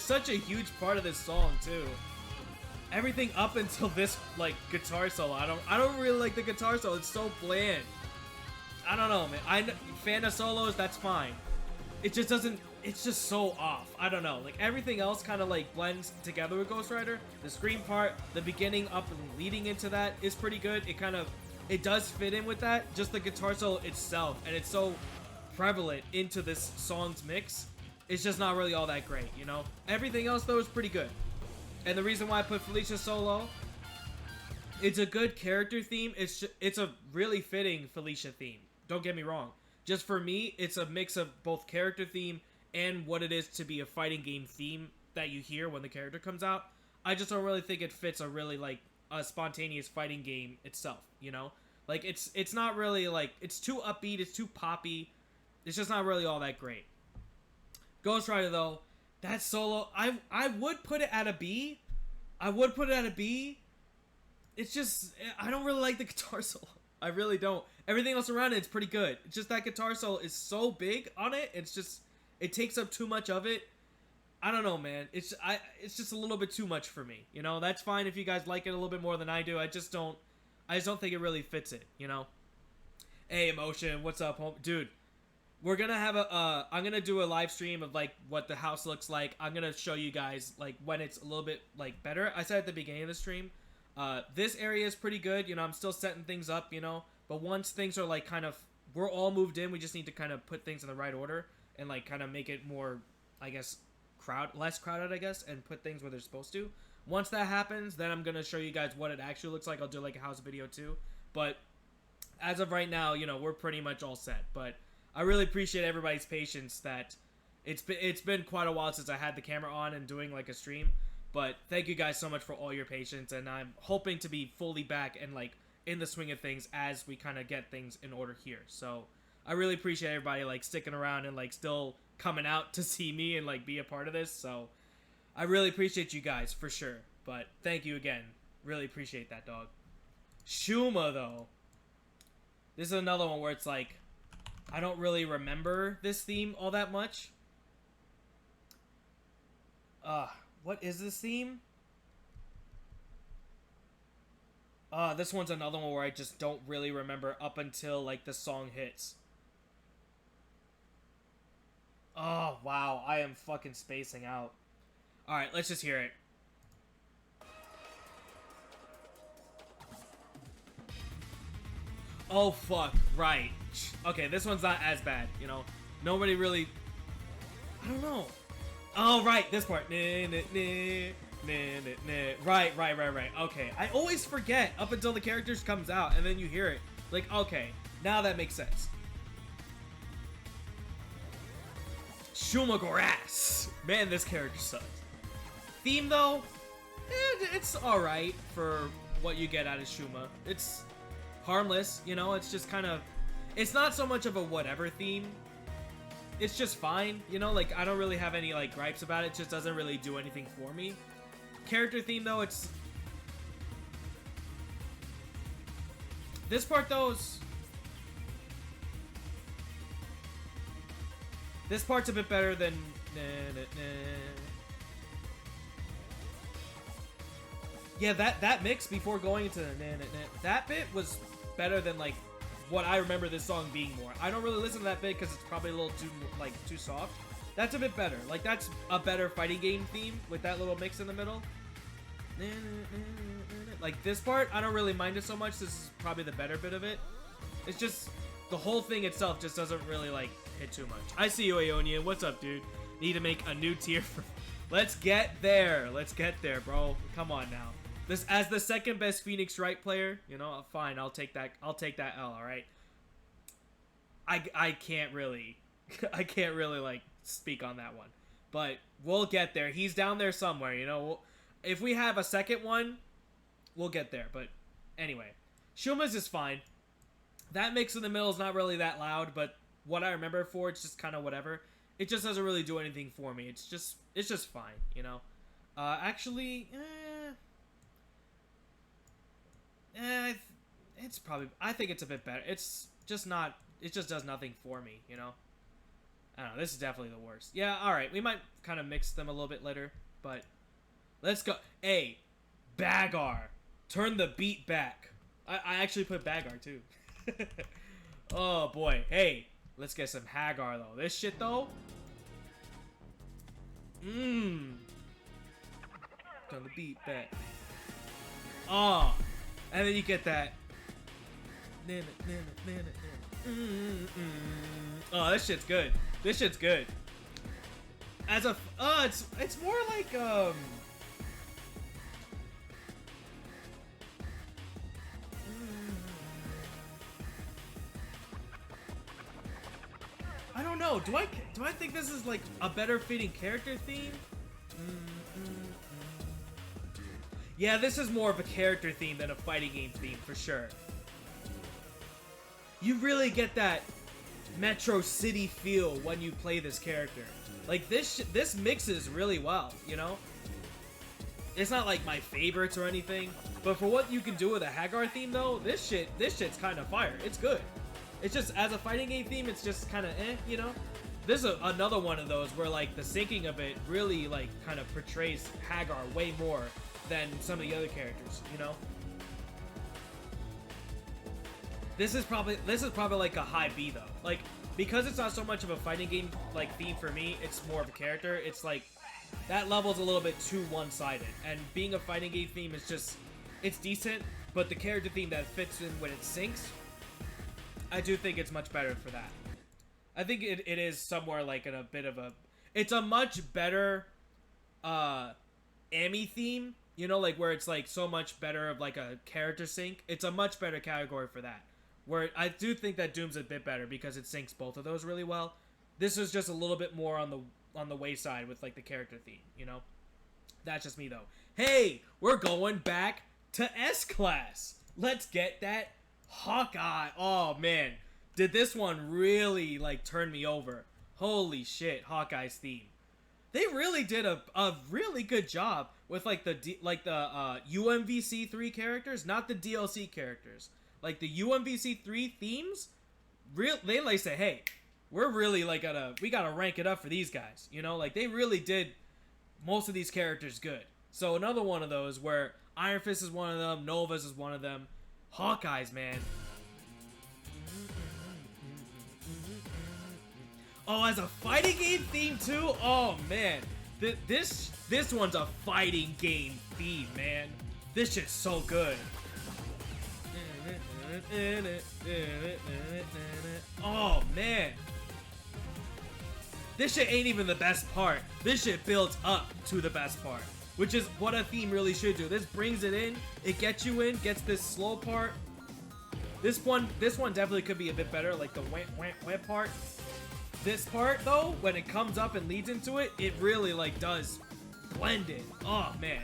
such a huge part of this song too. Everything up until this like guitar solo, I don't really like the guitar solo. It's so bland. I don't know, man. Fan of solos, that's fine. It just doesn't. It's just so off. I don't know. Like everything else kind of like blends together with Ghost Rider. The scream part, the beginning up and leading into that is pretty good. It does fit in with that. Just the guitar solo itself, and it's so prevalent into this song's mix. It's just not really all that great, you know? Everything else, though, is pretty good. And the reason why I put Felicia so low, it's a good character theme. It's a really fitting Felicia theme. Don't get me wrong. Just for me, it's a mix of both character theme and what it is to be a fighting game theme that you hear when the character comes out. I just don't really think it fits a really, like, a spontaneous fighting game itself, you know? Like, it's not really, like, it's too upbeat, it's too poppy. It's just not really all that great. Ghost Rider though, that solo, I would put it at a B. It's just, I don't really like the guitar solo. I really don't. Everything else around it's pretty good. It's just that guitar solo is so big on it. It's just, it takes up too much of it. I don't know, man. It's just a little bit too much for me. You know, that's fine if you guys like it a little bit more than I do. I just don't think it really fits it, you know? Hey, Emotion, what's up, home? Dude. We're gonna have I'm gonna do a live stream of, like, what the house looks like. I'm gonna show you guys, like, when it's a little bit, like, better. I said at the beginning of the stream, this area is pretty good. You know, I'm still setting things up, you know. But once things are, like, kind of, we're all moved in, we just need to kind of put things in the right order and, like, kind of make it more, I guess, less crowded, I guess, and put things where they're supposed to. Once that happens, then I'm gonna show you guys what it actually looks like. I'll do, like, a house video, too. But as of right now, you know, we're pretty much all set. But I really appreciate everybody's patience that it's been quite a while since I had the camera on and doing like a stream, but thank you guys so much for all your patience, and I'm hoping to be fully back and like in the swing of things as we kind of get things in order here. So I really appreciate everybody like sticking around and like still coming out to see me and like be a part of this. So I really appreciate you guys for sure, but thank you again. Really appreciate that, dog. Shuma though, this is another one where it's like, I don't really remember this theme all that much. What is this theme? This one's another one where I just don't really remember up until, like, the song hits. Oh, wow. I am fucking spacing out. Alright, let's just hear it. Oh, fuck. Right. Okay, this one's not as bad, you know? Nobody really... I don't know. Oh, right. This part. Right. Okay. I always forget up until the characters comes out, and then you hear it. Like, okay. Now that makes sense. Shuma-Gorath. Man, this character sucks. Theme, though? It's alright for what you get out of Shuma. It's harmless, you know? It's just kind of... It's not so much of a whatever theme. It's just fine, you know? Like, I don't really have any, like, gripes about it. It just doesn't really do anything for me. Character theme, though, it's... This part, though, is... This part's a bit better than... Yeah, that mix before going into that bit was better than, like, what I remember this song being more. I don't really listen to that bit because it's probably a little too soft. That's a bit better. Like, that's a better fighting game theme with that little mix in the middle. Like, this part, I don't really mind it so much. This is probably the better bit of it. It's just, the whole thing itself just doesn't really, like, hit too much. I see you, Aeonian. What's up, dude? Need to make a new tier for... Let's get there. Let's get there, bro. Come on now. This, as the second best Phoenix Wright player, you know, fine, I'll take that L, alright? I can't really, like, speak on that one. But we'll get there. He's down there somewhere, you know? If we have a second one, we'll get there. But anyway, Shuma's is fine. That mix in the middle is not really that loud, but what I remember it for, it's just kind of whatever. It just doesn't really do anything for me. It's just fine, you know. Actually, it's probably, I think it's a bit better. It's just not, it just does nothing for me, you know. I don't know. This is definitely the worst. Yeah, all right. We might kind of mix them a little bit later, but let's go. Hey, Baggar, turn the beat back. I actually put Baggar too. Oh boy. Hey, let's get some Haggar though. This shit though. Turn the beat back. Oh, and then you get that. Oh, this shit's good. This shit's good. As a, it's more like I don't know. Do I think this is like a better fitting character theme? Yeah, this is more of a character theme than a fighting game theme for sure. You really get that Metro City feel when you play this character. Like this mixes really well, you know? It's not like my favorites or anything, but for what you can do with a Haggar theme though, this shit's kind of fire. It's good. It's just, as a fighting game theme, it's just kind of you know? This is another one of those where like the syncing of it really like kind of portrays Haggar way more than some of the other characters, you know? This is probably like a high B though. Like, because it's not so much of a fighting game like theme for me, it's more of a character. It's like that level's a little bit too one-sided. And being a fighting game theme is just, it's decent, but the character theme that fits in when it syncs, I do think it's much better for that. I think it is somewhere like in a bit of a, it's a much better Ami theme, you know, like where it's like so much better of like a character sync. It's a much better category for that. Where I do think that Doom's a bit better because it syncs both of those really well. This is just a little bit more on the wayside with like the character theme, you know? That's just me though. Hey, we're going back to S-Class. Let's get that Hawkeye. Oh man, did this one really like turn me over? Holy shit, Hawkeye's theme. They really did a really good job with like the UMVC3 characters, not the DLC characters. Like the UMVC3 themes, they like say, hey, we're really like we gotta rank it up for these guys. You know, like they really did most of these characters good. So another one of those where Iron Fist is one of them, Nova's is one of them, Hawkeye's, man. Oh, as a fighting game theme too? Oh man, this one's a fighting game theme, man. This shit's so good. Oh man, this shit ain't even the best part. This shit builds up to the best part, which is what a theme really should do. This brings it in, it gets you in, gets this slow part. This one definitely could be a bit better, like the wham part. This part though, when it comes up and leads into it, it really like does blend in. Oh man.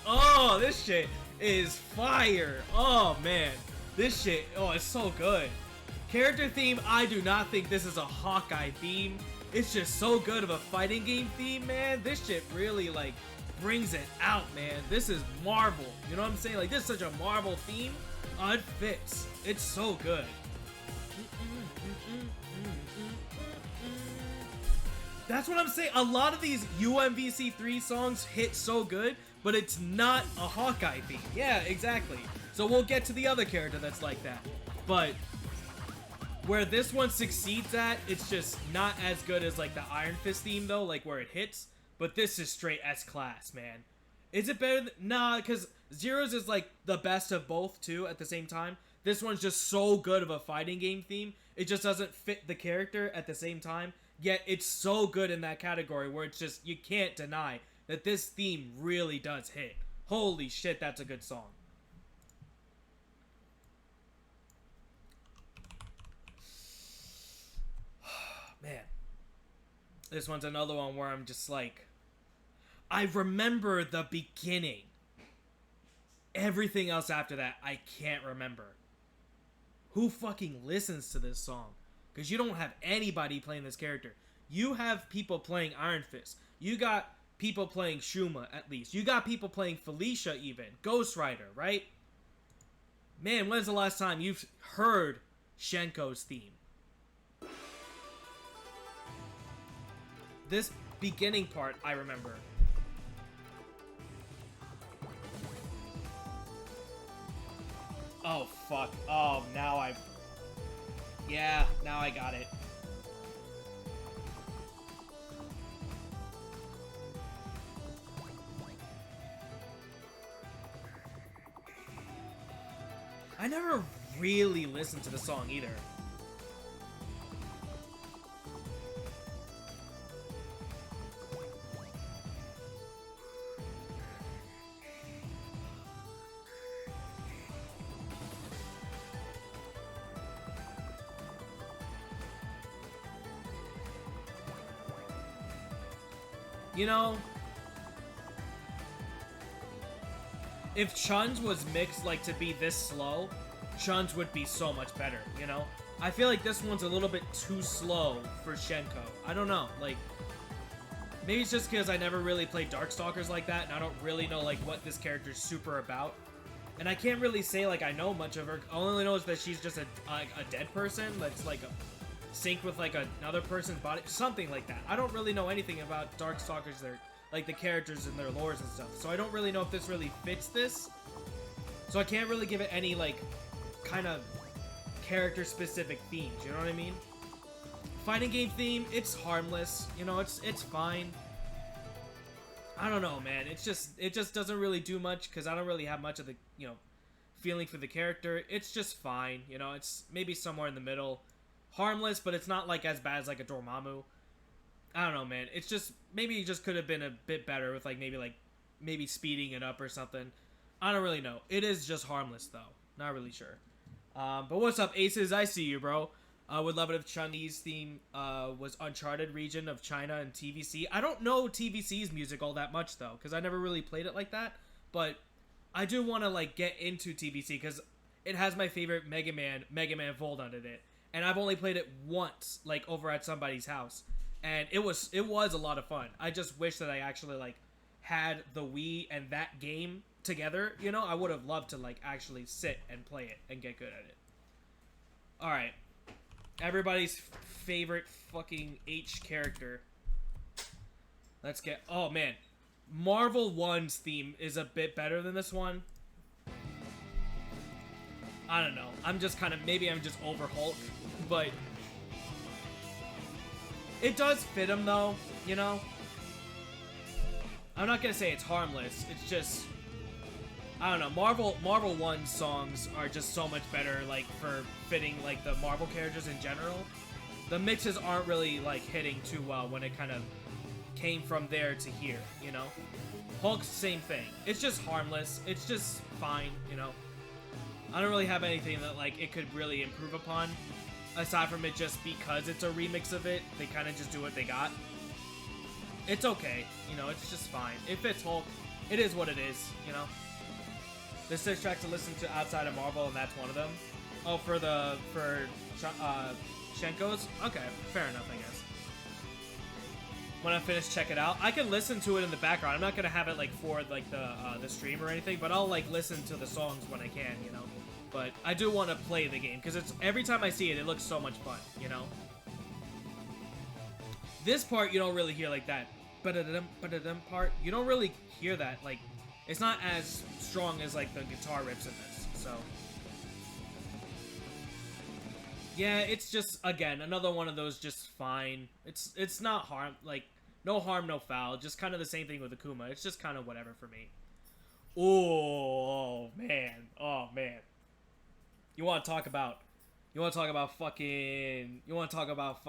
Oh, this shit is fire. Oh man, this shit, oh, it's so good. Character theme, I do not think this is a Hawkeye theme. It's just so good of a fighting game theme, man. This shit really like brings it out, man. This is Marvel, you know what I'm saying? Like, this is such a Marvel theme. Oh, it fits. It's so good. That's what I'm saying. A lot of these UMVC3 songs hit so good, but it's not a Hawkeye theme. Yeah, exactly. So we'll get to the other character that's like that. But where this one succeeds at, it's just not as good as like the Iron Fist theme though, like where it hits. But this is straight S-Class, man. Is it better? Nah, because Zero's is like the best of both too at the same time. This one's just so good of a fighting game theme. It just doesn't fit the character at the same time. Yet it's so good in that category where it's just, you can't deny that this theme really does hit. Holy shit, that's a good song. Man. This one's another one where I'm just like, I remember the beginning. Everything else after that, I can't remember. Who fucking listens to this song? Because you don't have anybody playing this character. You have people playing Iron Fist. You got people playing Shuma, at least. You got people playing Felicia, even. Ghost Rider, right? Man, when's the last time you've heard Shenko's theme? This beginning part, I remember. Oh, fuck. Oh, now I... Yeah, now I got it. I never really listened to the song either. You know, if Chun's was mixed like to be this slow, Chun's would be so much better, you know? I feel like this one's a little bit too slow for Shenko. I don't know, like, maybe it's just because I never really played Darkstalkers like that, and I don't really know, like, what this character's super about. And I can't really say, like, I know much of her. All I only know is that she's just a dead person that's, like, synced with, like, another person's body. Something like that. I don't really know anything about Darkstalkers, their, like, the characters and their lores and stuff. So I don't really know if this really fits this. So I can't really give it any, like, kind of character-specific themes, you know what I mean? Fighting game theme, it's harmless, you know, it's fine. I don't know, man, it just doesn't really do much, because I don't really have much of the, you know, feeling for the character. It's just fine, you know, it's maybe somewhere in the middle. Harmless, but it's not, like, as bad as, like, a Dormammu. I don't know, man, it's just, maybe it just could have been a bit better with, like, maybe speeding it up or something. I don't really know. It is just harmless, though. Not really sure. But what's up, Aces? I see you, bro. Would love it if Chun-Li's theme was Uncharted region of China and TVC. I don't know TVC's music all that much, though, because I never really played it like that. But I do want to, like, get into TVC, because it has my favorite Mega Man Volda in it. And I've only played it once, like, over at somebody's house. And it was a lot of fun. I just wish that I actually, like, had the Wii and that game together, you know? I would have loved to, like, actually sit and play it and get good at it. Alright. Everybody's favorite fucking H character. Let's get... Oh, man. Marvel 1's theme is a bit better than this one. I don't know. I'm just kind of... Maybe I'm just over Hulk. But... It does fit him, though. You know? I'm not gonna say it's harmless. It's just... I don't know, Marvel 1 songs are just so much better, like, for fitting, like, the Marvel characters in general. The mixes aren't really, like, hitting too well when it kind of came from there to here, you know? Hulk's same thing. It's just harmless. It's just fine, you know? I don't really have anything that, like, it could really improve upon, aside from it just because it's a remix of it. They kind of just do what they got. It's okay, you know, it's just fine. It fits Hulk. It is what it is, you know? There's 6 tracks to listen to outside of Marvel, and that's one of them. Oh, for Shenko's? Okay, fair enough, I guess. When I finish, check it out. I can listen to it in the background. I'm not gonna have it, like, for, like, the stream or anything, but I'll, like, listen to the songs when I can, you know? But I do want to play the game, because it's every time I see it, it looks so much fun, you know? This part, you don't really hear, like, that ba-da-dum, ba-da-dum part. You don't really hear that, like, it's not as strong as, like, the guitar riffs in this, so. Yeah, it's just, again, another one of those just fine. It's not harm, like, no harm, no foul. Just kind of the same thing with Akuma. It's just kind of whatever for me. Oh, man. Oh, man. You want to talk about fucking, you want to talk about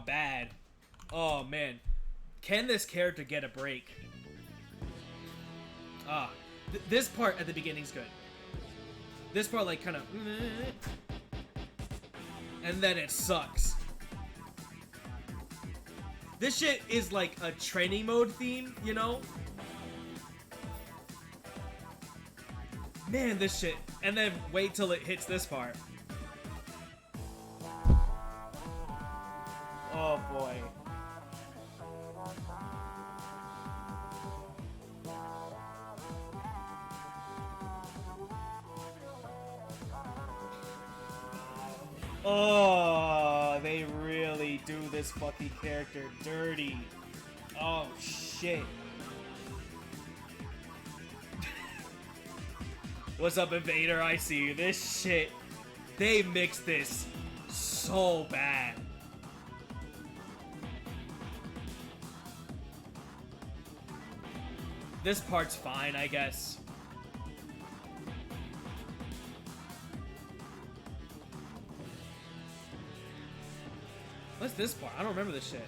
bad. Oh, man. Can this character get a break? This part at the beginning's good. This part, like, kind of... And then it sucks. This shit is like a training mode theme, you know? Man, this shit. And then wait till it hits this part. Oh boy. Oh, they really do this fucking character dirty. Oh shit. What's up, Invader? I see you. This shit, they mix this so bad. This part's fine, I guess. What's this part? I don't remember this shit.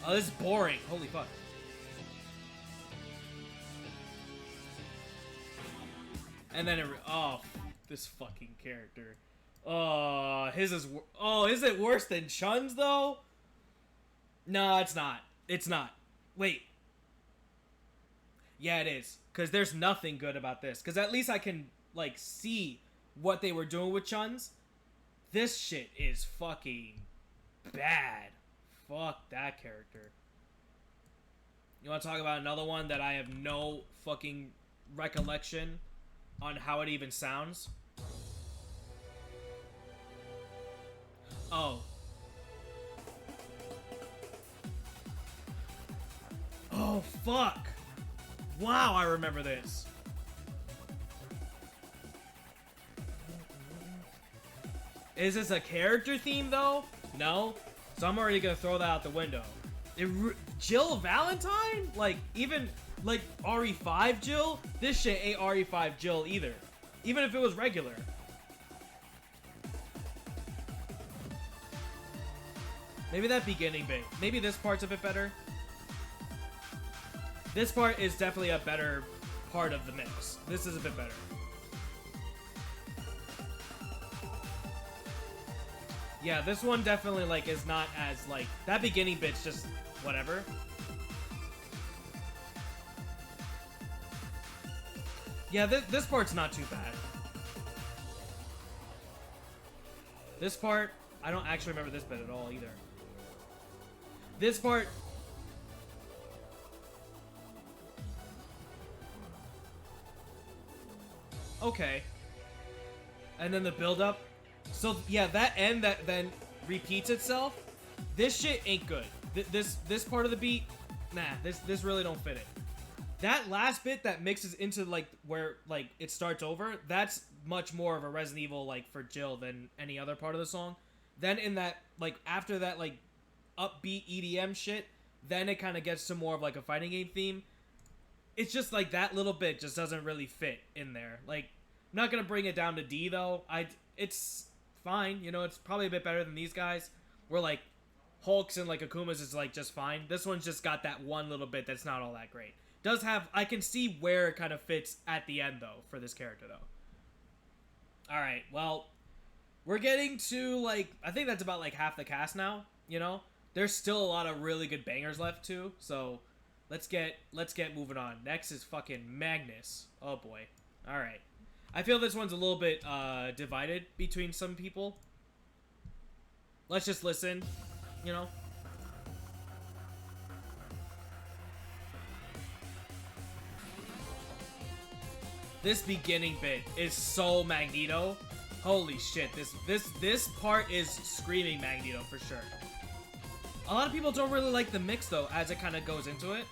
Oh, this is boring. Holy fuck. And then oh, this fucking character. Oh, his is. Oh, is it worse than Chun's though? No, it's not. It's not. Wait. Yeah, it is. Because there's nothing good about this. Because at least I can like see what they were doing with Chun's. This shit is fucking bad. Fuck that character. You want to talk about another one that I have no fucking recollection on how it even sounds? Oh. Oh, fuck. Wow, I remember this. Is this a character theme, though? No? So I'm already gonna throw that out the window. Jill Valentine? Like, even, like, RE5 Jill? This shit ain't RE5 Jill either. Even if it was regular. Maybe that beginning bit. Maybe this part's a bit better. This part is definitely a better part of the mix. This is a bit better. Yeah, this one definitely, like, is not as, like... That beginning bit's just whatever. Yeah, this part's not too bad. This part, I don't actually remember this bit at all, either. This part... Okay. And then the build-up. So, yeah, that end that then repeats itself. This shit ain't good. This part of the beat, nah, this really don't fit it. That last bit that mixes into, like, where, like, it starts over, that's much more of a Resident Evil, like, for Jill than any other part of the song. Then in that, like, after that, like, upbeat EDM shit, then it kind of gets to more of, like, a fighting game theme. It's just, like, that little bit just doesn't really fit in there. Like, I'm not gonna bring it down to D, though. It's fine, you know, it's probably a bit better than these guys. Where, like, Hulk's and, like, Akuma's is, like, just fine. This one's just got that one little bit that's not all that great. Does have, I can see where it kind of fits at the end, though, for this character, though. Alright, well, we're getting to, like, I think that's about, like, half the cast now, you know? There's still a lot of really good bangers left, too, so let's get moving on. Next is fucking Magnus. Oh, boy. Alright. I feel this one's a little bit, divided between some people. Let's just listen, you know? This beginning bit is so Magneto. Holy shit, this part is screaming Magneto for sure. A lot of people don't really like the mix though, as it kind of goes into it.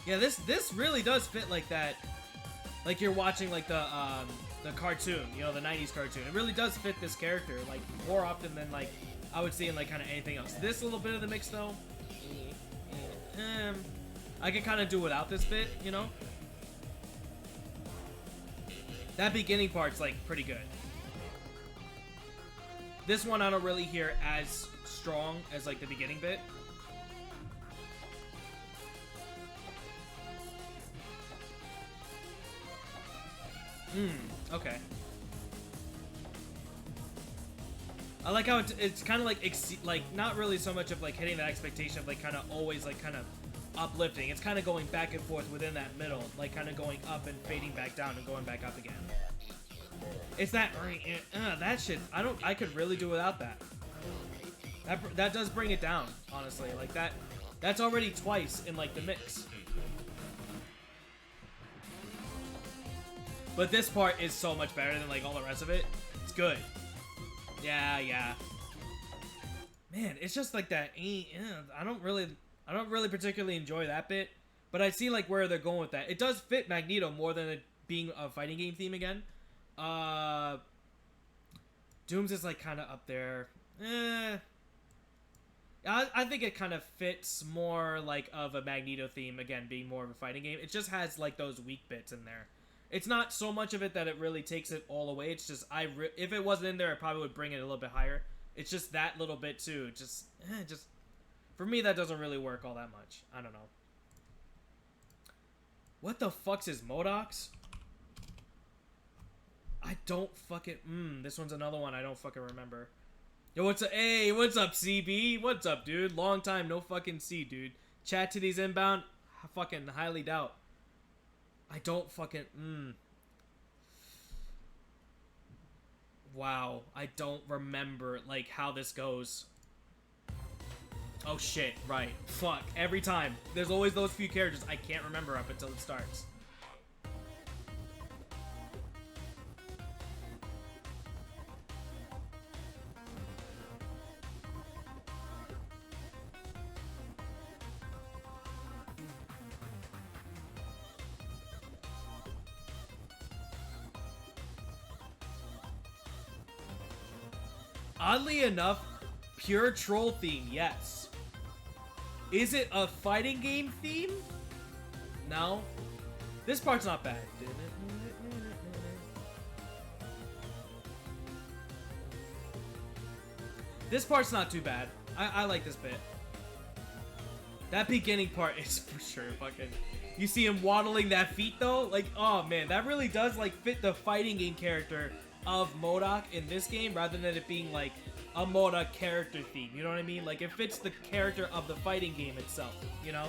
Yeah, this really does fit like that. Like you're watching like the cartoon, you know, the 90s cartoon. It really does fit this character, like more often than like I would see in like kind of anything else. This little bit of the mix though, I could kind of do without this bit, you know? That beginning part's like pretty good. This one I don't really hear as strong as like the beginning bit. Okay. I like how it's kind of like not really so much of like hitting that expectation of like kind of always like kind of uplifting. It's kind of going back and forth within that middle, like kind of going up and fading back down and going back up again. It's that that shit. I could really do without that. That does bring it down, honestly. Like that's already twice in like the mix. But this part is so much better than like all the rest of it. It's good. Yeah. Man, it's just like that. I don't really particularly enjoy that bit, but I see like where they're going with that. It does fit Magneto more than it being a fighting game theme again. Doom's is like kind of up there. I think it kind of fits more like of a Magneto theme again, being more of a fighting game. It just has like those weak bits in there. It's not so much of it that it really takes it all away. It's just if it wasn't in there, I probably would bring it a little bit higher. It's just that little bit too. Just for me, that doesn't really work all that much. I don't know. What the fuck's his MODOKs? I don't fucking this one's another one I don't fucking remember. Yo, what's up? Hey, what's up, CB? What's up, dude? Long time no fucking see, dude. Chat to these inbound. I fucking highly doubt. I don't fucking Wow, I don't remember like how this goes. Oh shit, right. Fuck, every time. There's always those few characters I can't remember up until it starts. Oddly enough, pure troll theme, yes. Is it a fighting game theme? No. This part's not bad. This part's not too bad. I like this bit. That beginning part is for sure fucking... You see him waddling that feet though? Like, oh man, that really does like fit the fighting game character of MODOK in this game rather than it being like a MODOK character theme, you know what I mean? Like it fits the character of the fighting game itself, you know?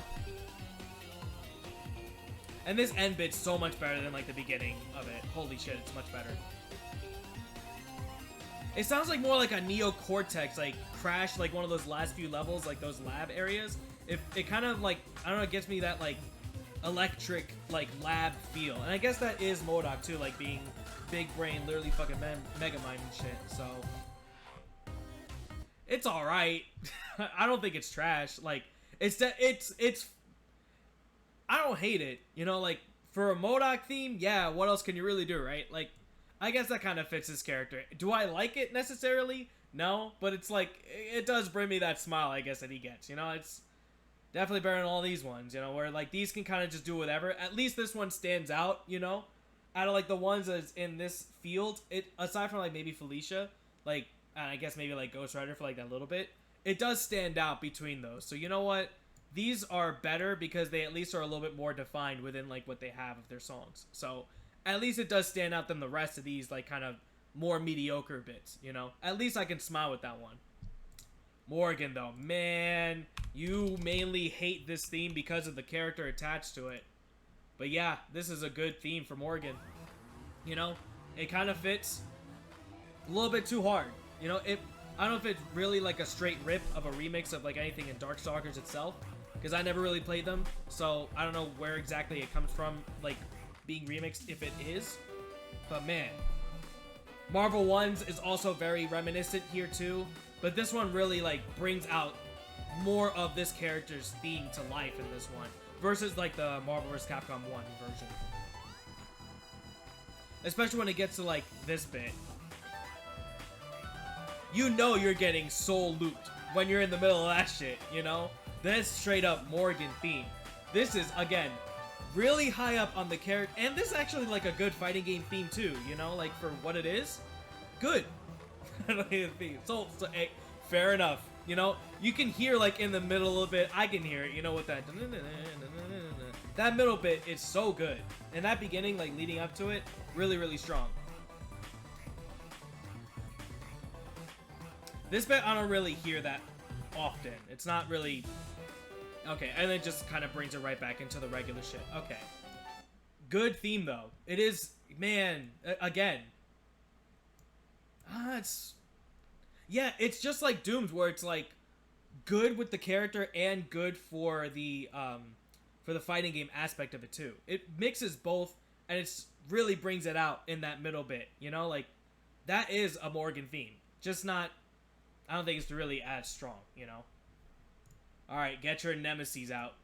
And this end bit's so much better than like the beginning of it. Holy shit, it's much better. It sounds like more like a Neo Cortex, like Crash, like one of those last few levels, like those lab areas. It kind of like, I don't know, it gives me that like electric like lab feel. And I guess that is MODOK too, like being big brain, literally fucking mega mind and shit. So it's all right. I don't think it's trash. Like it's I don't hate it. You know, like for a MODOK theme, yeah. What else can you really do, right? Like I guess that kind of fits his character. Do I like it necessarily? No, but it's like it does bring me that smile, I guess, that he gets. You know, it's definitely better than all these ones. You know, where like these can kind of just do whatever. At least this one stands out. You know. Out of like the ones that's in this field, it aside from like maybe Felicia, like I guess maybe like Ghost Rider for like that little bit, it does stand out between those. So you know what? These are better because they at least are a little bit more defined within like what they have of their songs. So at least it does stand out than the rest of these like kind of more mediocre bits, you know? At least I can smile with that one. Morgan though, man, you mainly hate this theme because of the character attached to it. But yeah, this is a good theme for Morgan. You know, it kind of fits a little bit too hard. You know, I don't know if it's really like a straight rip of a remix of like anything in Darkstalkers itself, because I never really played them, so I don't know where exactly it comes from, like being remixed, if it is. But man, Marvel Ones is also very reminiscent here too, but this one really like brings out more of this character's theme to life in this one. Versus like the Marvel vs. Capcom 1 version. Especially when it gets to like this bit. You know you're getting soul looped when you're in the middle of that shit, you know? That's straight up Morgan theme. This is, again, really high up on the character. And this is actually like a good fighting game theme too, you know? Like for what it is. Good. So hey, fair enough. You know, you can hear like in the middle of it. I can hear it. You know what that that middle bit is so good. And that beginning, like, leading up to it, really, really strong. This bit, I don't really hear that often. It's not really... Okay, and it just kind of brings it right back into the regular shit. Okay. Good theme, though. It is... Man, again. It's... Yeah, it's just like Doom's, where it's, like, good with the character and good for the fighting game aspect of it, too. It mixes both, and it's really brings it out in that middle bit, you know? Like, that is a Morgan theme. Just not... I don't think it's really as strong, you know? Alright, get your nemesis out.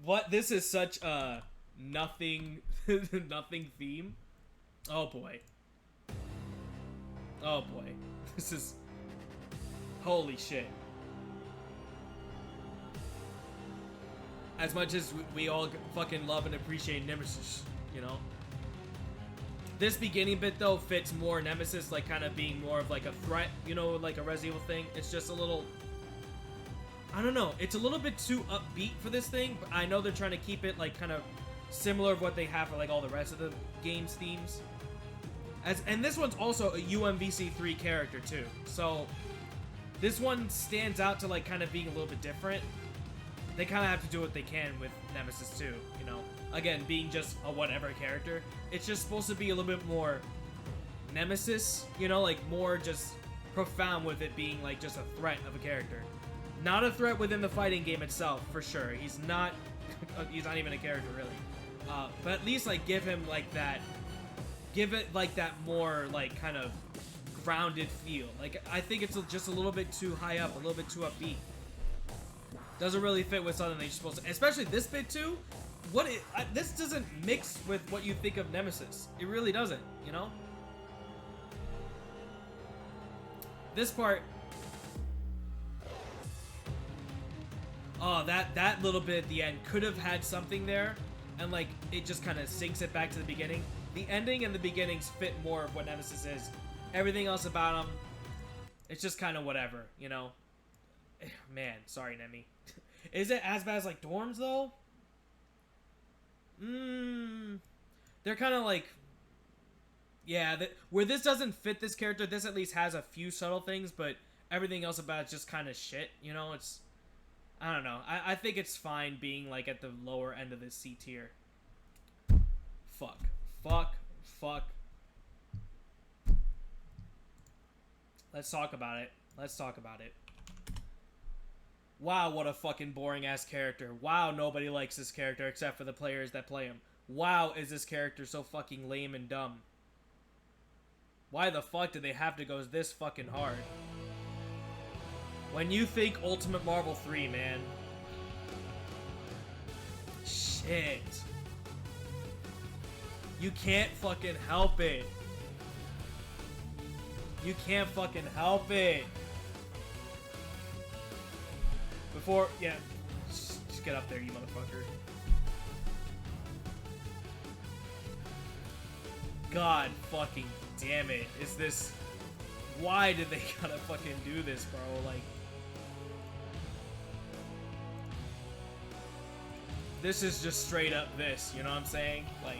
What? This is such a nothing nothing theme. Oh boy. Oh boy. This is... Holy shit. As much as we all fucking love and appreciate Nemesis, you know? This beginning bit, though, fits more Nemesis, like, kind of being more of, like, a threat, you know, like a Resident Evil thing. It's just a little... I don't know. It's a little bit too upbeat for this thing, but I know they're trying to keep it, like, kind of similar of what they have for, like, all the rest of the game's themes. And this one's also a UMVC3 character, too. So, this one stands out to, like, kind of being a little bit different. They kind of have to do what they can with Nemesis, too, you know? Again, being just a whatever character. It's just supposed to be a little bit more Nemesis, you know? Like, more just profound with it being, like, just a threat of a character. Not a threat within the fighting game itself, for sure. He's not even a character, really. But at least, like, give him, like, that... Give it, like, that more, like, kind of grounded feel. Like, I think it's just a little bit too high up, a little bit too upbeat. Doesn't really fit with something they're supposed to... Especially this bit, too. This doesn't mix with what you think of Nemesis. It really doesn't, you know? This part... Oh, that little bit at the end could have had something there, and, like, it just kind of sinks it back to the beginning. The ending and the beginnings fit more of what Nemesis is. Everything else about him, it's just kind of whatever, you know? Man, sorry, Nemi. Is it as bad as, like, Dorms, though? They're kind of like... Yeah, where this doesn't fit this character, this at least has a few subtle things, but everything else about it's just kind of shit, you know? It's... I don't know. I think it's fine being, like, at the lower end of the C tier. Fuck. Fuck. Fuck. Let's talk about it. Let's talk about it. Wow, what a fucking boring-ass character. Wow, nobody likes this character except for the players that play him. Wow, is this character so fucking lame and dumb. Why the fuck did they have to go this fucking hard? When you think Ultimate Marvel 3, man. Shit. You can't fucking help it. You can't fucking help it. Before, yeah. Just get up there, you motherfucker. God fucking damn it. Is this... Why did they gotta fucking do this, bro? Like... This is just straight up this, you know what I'm saying? Like...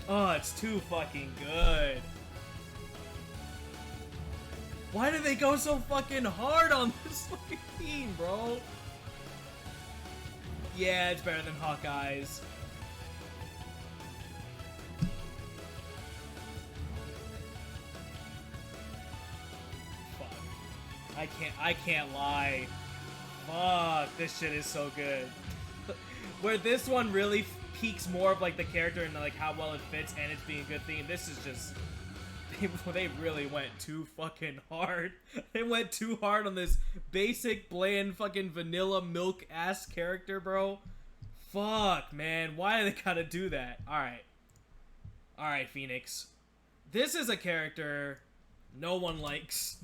Oh, it's too fucking good. Why do they go so fucking hard on this fucking team, bro? Yeah, it's better than Hawkeye's. Fuck. I can't lie. Fuck, this shit is so good. Where this one really peaks more of, like, the character and, like, how well it fits and it's being a good theme. This is just... They really went too fucking hard. They went too hard on this basic, bland, fucking vanilla milk-ass character, bro. Fuck, man. Why do they gotta do that? Alright. Alright, Phoenix. This is a character no one likes.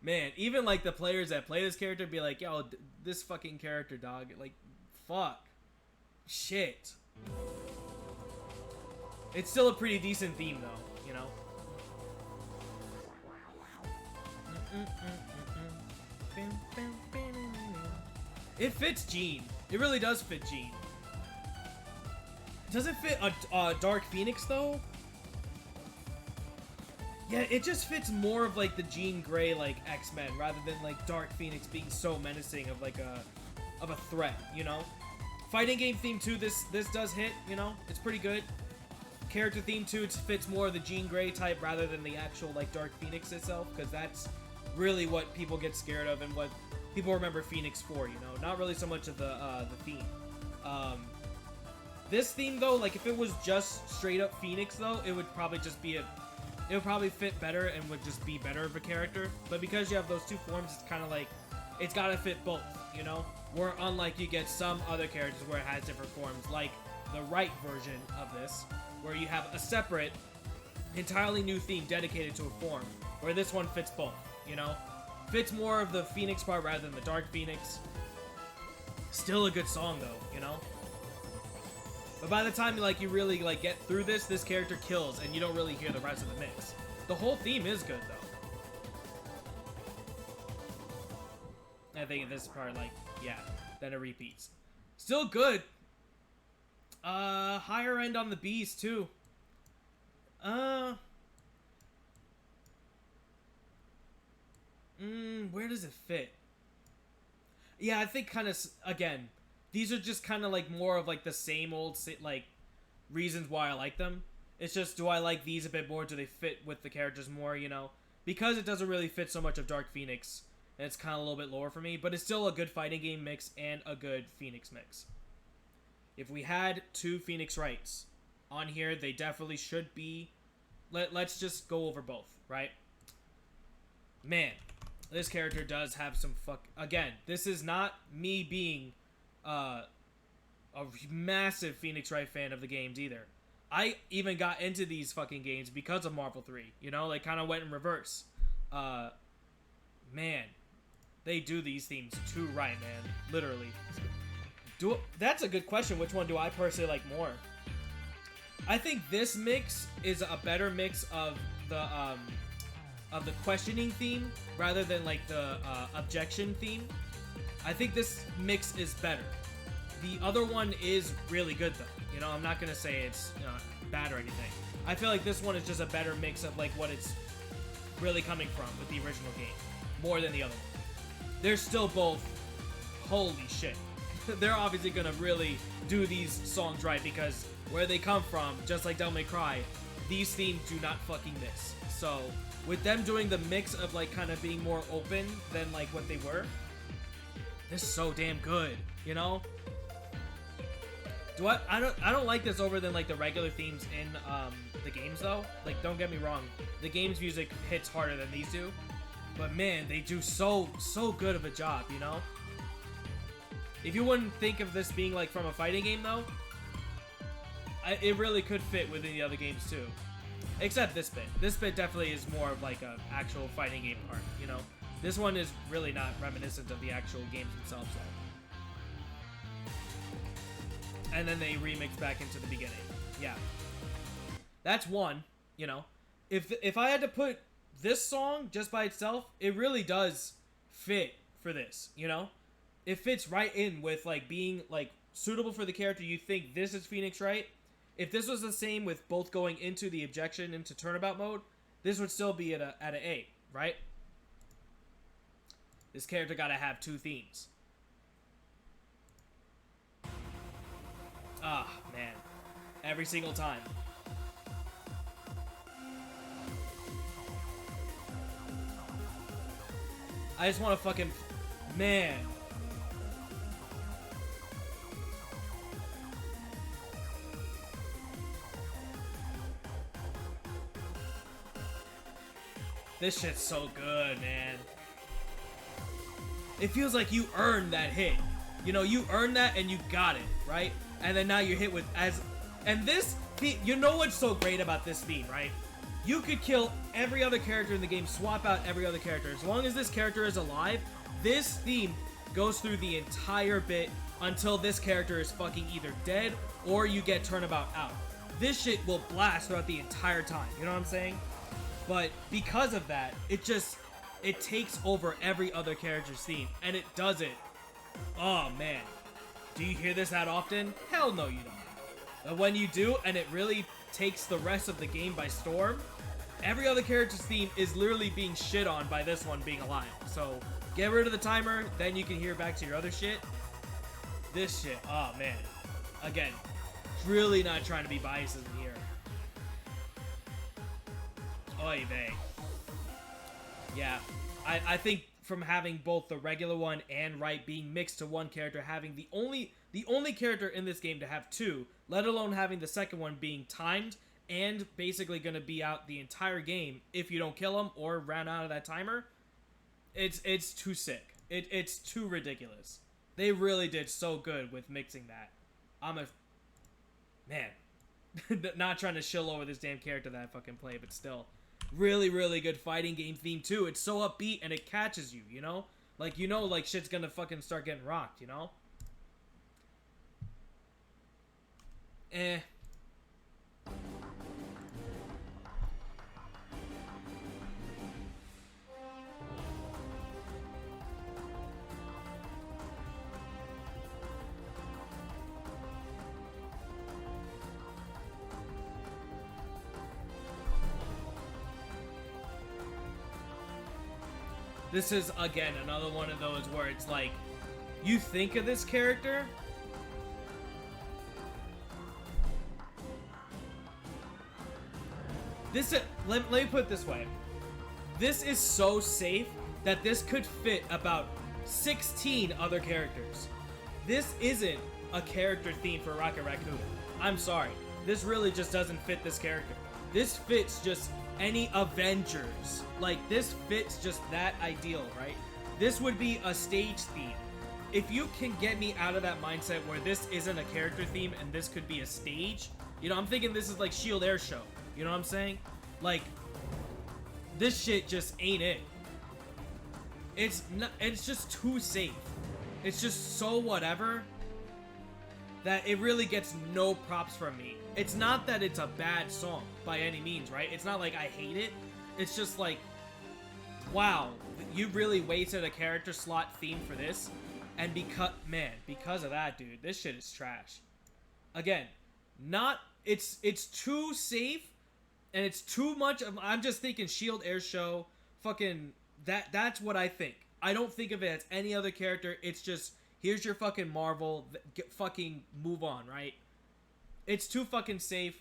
Man, even, like, the players that play this character be like, yo, this fucking character, dog. Like, fuck. Shit. It's still a pretty decent theme, though, you know? It fits Jean. It really does fit Jean. Does it fit a Dark Phoenix though? Yeah, it just fits more of like the Jean Grey like X-Men rather than like Dark Phoenix being so menacing of like a threat, you know? Fighting game theme too, this does hit, you know? It's pretty good. Character theme too, it fits more of the Jean Grey type rather than the actual like Dark Phoenix itself, because that's really what people get scared of and what people remember Phoenix for, you know? Not really so much of the theme. This theme though, like if it was just straight up Phoenix though, it would probably just be it would probably fit better and would just be better of a character. But because you have those two forms, it's kind of like, it's gotta fit both, you know? Where unlike you get some other characters where it has different forms, like the right version of this, where you have a separate, entirely new theme dedicated to a form, where this one fits both, you know? Fits more of the Phoenix part rather than the Dark Phoenix. Still a good song though, you know? But by the time like you really like get through this character kills and you don't really hear the rest of the mix. The whole theme is good though. I think this part, like, yeah, then it repeats. Still good. Higher end on the B's too. Where does it fit? Yeah, I think kind of, again, these are just kind of like more of like the same old like reasons why I like them. It's just, do I like these a bit more? Do they fit with the characters more, you know? Because it doesn't really fit so much of Dark Phoenix, and it's kind of a little bit lower for me, but it's still a good fighting game mix and a good Phoenix mix. If we had two Phoenix rights on here, they definitely should be. Let's just go over both, right? Man, this character does have some again, this is not me being a massive Phoenix Wright fan of the games either. I even got into these fucking games because of Marvel 3, you know, like kind of went in reverse. Man, they do these themes too right, man, literally. That's a good question. Which one do I personally like more? I think this mix is a better mix of the questioning theme rather than like the objection theme. I think this mix is better. The other one is really good though. You know, I'm not gonna say it's bad or anything. I feel like this one is just a better mix of like what it's really coming from with the original game, more than the other one. They're still both, holy shit. They're obviously gonna really do these songs right because where they come from, just like Devil May Cry, these themes do not fucking miss. So with them doing the mix of like kind of being more open than like what they were, this is so damn good, you know? I don't like this over than like the regular themes in the games though. Like, don't get me wrong, the game's music hits harder than these do, but man, they do so good of a job, you know? If you wouldn't think of this being like from a fighting game though, it really could fit within the other games too. Except this bit. This bit definitely is more of like an actual fighting game part, you know? This one is really not reminiscent of the actual games themselves though. And then they remix back into the beginning. Yeah. That's one, you know? If I had to put this song just by itself, it really does fit for this, you know? It fits right in with like being like suitable for the character. You think this is Phoenix Wright. If this was the same with both going into the objection into turnabout mode, this would still be at an A, right? This character gotta have two themes. Ah, man. Every single time. I just want to fucking... Man. This shit's so good, man. It feels like you earned that hit. You know, you earned that and you got it, right? And then now you're hit with and this, you know what's so great about this theme, right? You could kill every other character in the game, swap out every other character. As long as this character is alive, this theme goes through the entire bit until this character is fucking either dead or you get turnabout out. This shit will blast throughout the entire time, you know what I'm saying? But because of that, it just, it takes over every other character's theme, and it does it. Oh man, do you hear this that often? Hell no you don't. But when you do, and it really takes the rest of the game by storm, every other character's theme is literally being shit on by this one being alive. So get rid of the timer, then you can hear back to your other shit. This shit, oh man. Again, really not trying to be biased in here. Oy vey. Yeah, I think from having both the regular one and Right being mixed to one character, having the only character in this game to have two, let alone having the second one being timed and basically going to be out the entire game if you don't kill him or run out of that timer, it's too sick. It's too ridiculous. They really did so good with mixing that. I'm a... Man. Not trying to shill over this damn character that I fucking play, but still. Really, really good fighting game theme, too. It's so upbeat, and it catches you, you know? Like, you know, like, shit's gonna fucking start getting rocked, you know? Eh. This is, again, another one of those where it's like, you think of this character, let me put it this way. This is so safe that this could fit about 16 other characters. This isn't a character theme for Rocket Raccoon. I'm sorry. This really just doesn't fit this character. This fits just any Avengers. Like, this fits just that ideal, right? This would be a stage theme. If you can get me out of that mindset where this isn't a character theme and this could be a stage, you know, I'm thinking this is like Shield Air Show. You know what I'm saying? Like, this shit just ain't it. It's just too safe. It's just so whatever that it really gets no props from me. It's not that it's a bad song by any means, right? It's not like I hate it. It's just like, wow, you really wasted a character slot theme for this. And because of that, dude, this shit is trash. Again, it's too safe and it's too much of, I'm just thinking Shield Air Show, fucking, that's what I think. I don't think of it as any other character. It's just, here's your fucking Marvel, fucking move on, right? It's too fucking safe.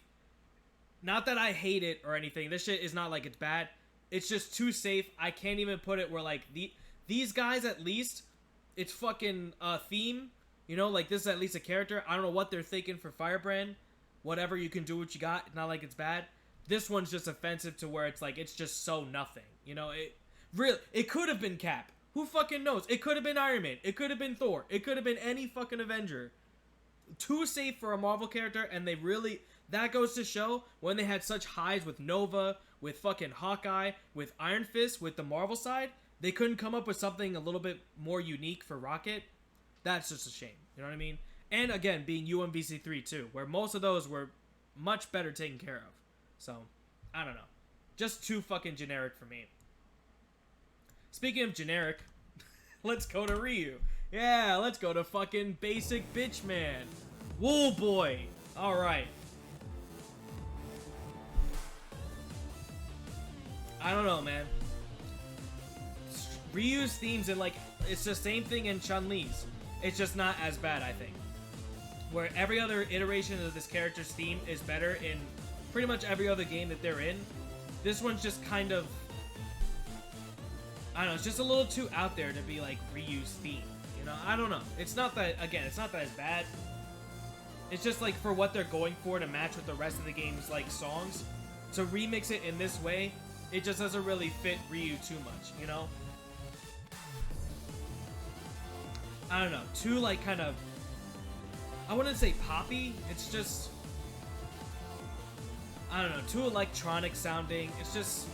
Not that I hate it or anything. This shit is not like it's bad. It's just too safe. I can't even put it where, like, these guys at least, it's fucking a theme. You know, like, this is at least a character. I don't know what they're thinking for Firebrand. Whatever, you can do what you got. Not like it's bad. This one's just offensive to where it's like, it's just so nothing. You know, it could have been Cap. Who fucking knows? It could have been Iron Man. It could have been Thor. It could have been any fucking Avenger. Too safe for a Marvel character, and they really... That goes to show when they had such highs with Nova, with fucking Hawkeye, with Iron Fist, with the Marvel side, they couldn't come up with something a little bit more unique for Rocket. That's just a shame. You know what I mean? And again, being UMVC3 too, where most of those were much better taken care of. So, I don't know. Just too fucking generic for me. Speaking of generic, let's go to Ryu. Yeah, let's go to fucking basic bitch man. Wool boy. Alright. I don't know, man. Ryu's themes and, like, it's the same thing in Chun-Li's. It's just not as bad, I think. Where every other iteration of this character's theme is better in pretty much every other game that they're in. This one's just kind of... I don't know, it's just a little too out there to be, like, Ryu's theme. You know, I don't know. It's not that, again, it's not that it's bad. It's just, like, for what they're going for to match with the rest of the game's, like, songs. To remix it in this way, it just doesn't really fit Ryu too much, you know? I don't know. Too, like, kind of... I wouldn't say poppy. It's just... I don't know. Too electronic sounding. It's just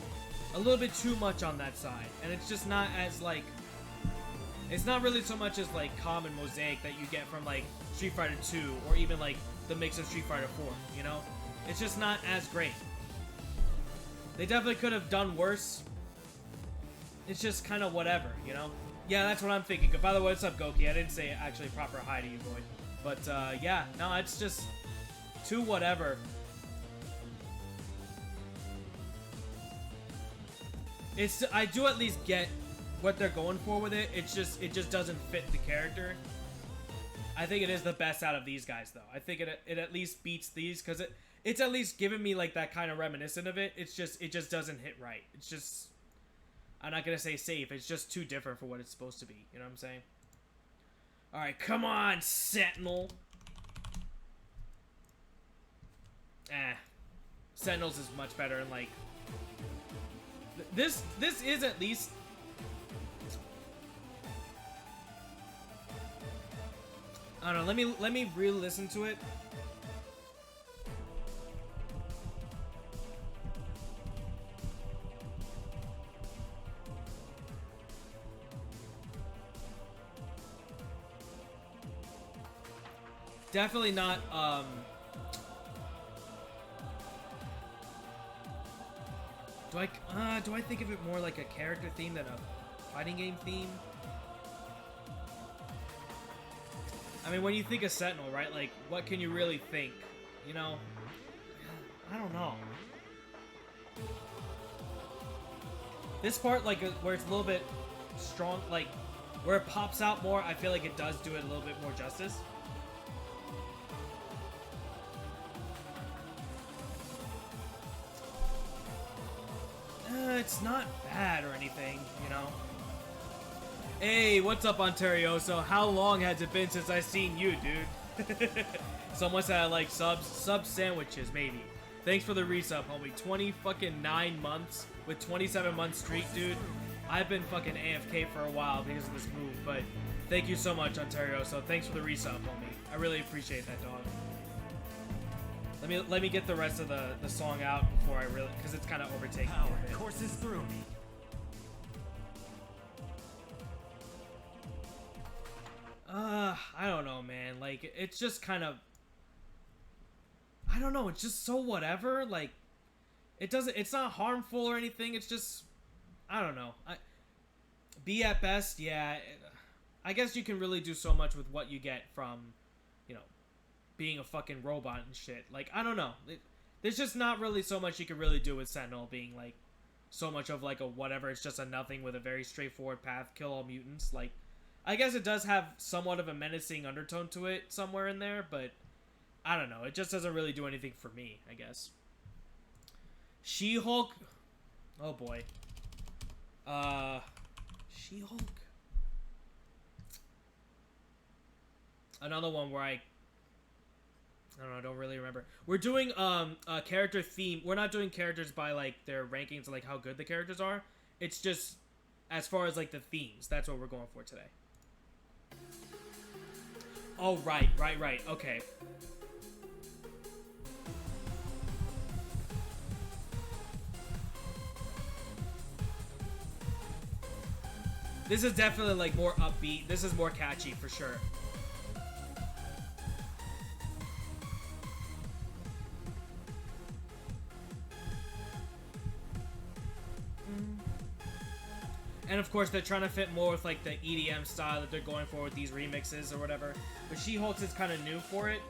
a little bit too much on that side. And it's just not as, like... It's not really so much as, like, common mosaic that you get from, like, Street Fighter 2 or even, like, the mix of Street Fighter 4, you know? It's just not as great. They definitely could have done worse. it's just kind of whatever, you know? Yeah, that's what I'm thinking. By the way, what's up, Goki? I didn't say actually proper hi to you, boy. But, yeah, no, it's just too whatever. I do at least get what they're going for with it. It just doesn't fit the character. I think it is the best out of these guys, though. I think it at least beats these, because it's at least giving me, like, that kind of reminiscent of it. It just doesn't hit right. It's just, I'm not gonna say safe. It's just too different for what it's supposed to be. You know what I'm saying? Alright, come on, Sentinel. Sentinels is much better, and, like, this is at least... I don't know, let me re-listen to it. Definitely not, do I think of it more like a character theme than a fighting game theme? I mean, when you think of Sentinel, right, like, what can you really think? You know? I don't know. This part, like, where it's a little bit strong, like, where it pops out more, I feel like it does do it a little bit more justice. It's not bad or anything, you know? Hey, what's up, Ontario? So, how long has it been since I seen you, dude? Someone said I like sub sandwiches, maybe. Thanks for the resub, homie. 29 months with 27 months streak, dude. I've been fucking AFK for a while because of this move, but thank you so much, Ontario. So, thanks for the resub, homie. I really appreciate that, dog. Let me get the rest of the song out before I really, because it's kind of overtaking me a bit. Courses through me. I don't know, man. Like, it's just kind of, I don't know. It's just so whatever. Like, it's not harmful or anything. It's just, I don't know. Be at best, yeah. I guess you can really do so much with what you get from, you know, being a fucking robot and shit. Like, I don't know. There's just not really so much you can really do with Sentinel being, like, so much of, like, a whatever. It's just a nothing with a very straightforward path. Kill all mutants. Like, I guess it does have somewhat of a menacing undertone to it somewhere in there, but I don't know. It just doesn't really do anything for me, I guess. She-Hulk. Oh, boy. She-Hulk. Another one where I don't know, I don't really remember. We're doing a character theme. We're not doing characters by, like, their rankings, like how good the characters are. It's just as far as, like, the themes. That's what we're going for today. Oh, right. Okay. This is definitely, like, more upbeat. This is more catchy, for sure. And of course, they're trying to fit more with, like, the EDM style that they're going for with these remixes or whatever. But She-Hulk is kind of new for it.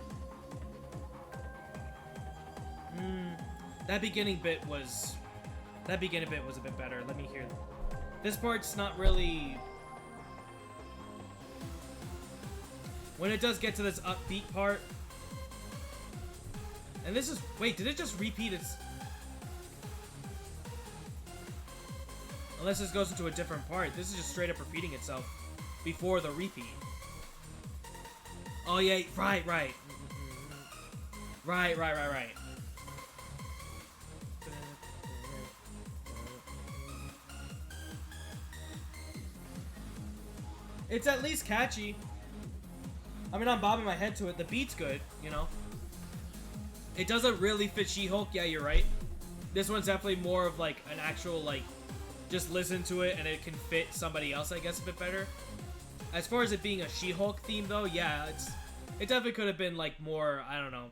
That beginning bit was a bit better. Let me hear. This part's not really. When it does get to this upbeat part, and this is, wait, did it just repeat its? Unless this goes into a different part. This is just straight up repeating itself before the repeat. Oh, yeah, right. Right. It's at least catchy. I mean, I'm bobbing my head to it. The beat's good, you know? It doesn't really fit She-Hulk. Yeah, you're right. This one's definitely more of, like, an actual, like, just listen to it and it can fit somebody else, I guess, a bit better. As far as it being a She-Hulk theme, though, yeah, it definitely could have been, like, more, I don't know,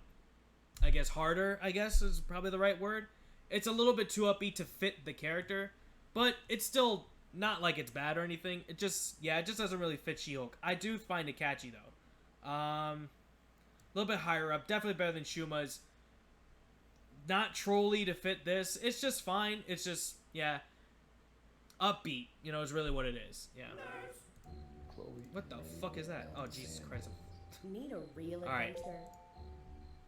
I guess harder, I guess, is probably the right word. It's a little bit too upbeat to fit the character, but it's still Not like it's bad or anything. It just doesn't really fit She-Hulk. I do find it catchy though. A little bit higher up, definitely better than Shuma's. Not trolly to fit this. It's just fine. It's just upbeat. You know, is really what it is. Yeah. Chloe. What the fuck is that? Oh Jesus Christ! Need a real adventure. All right.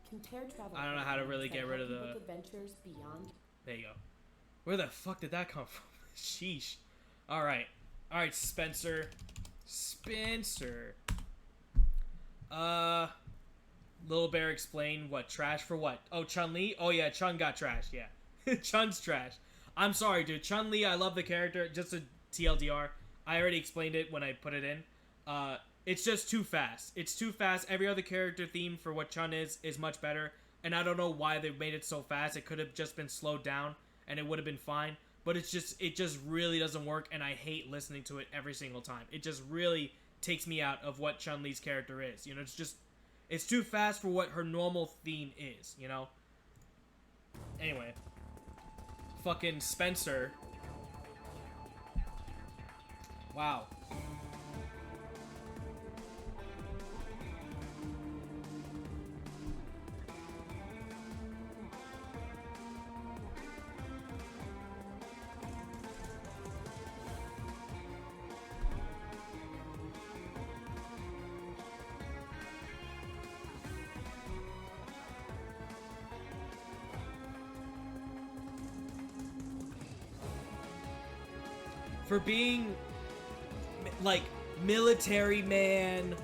Compare travel. I don't know how to really get rid of the adventures beyond. There you go. Where the fuck did that come from? Sheesh. All right, Spencer. Little Bear explain what trash for what? Oh, Chun-Li. Oh yeah, Chun got trashed. Yeah, Chun's trash. I'm sorry, dude. Chun-Li, I love the character. Just a TLDR. I already explained it when I put it in. It's just too fast. It's too fast. Every other character theme for what Chun is much better. And I don't know why they made it so fast. It could have just been slowed down and it would have been fine. But it just really doesn't work, and I hate listening to it every single time. It just really takes me out of what Chun-Li's character is. You know, it's too fast for what her normal theme is, you know? Anyway. Fucking Spencer. Wow. For being, like, military man.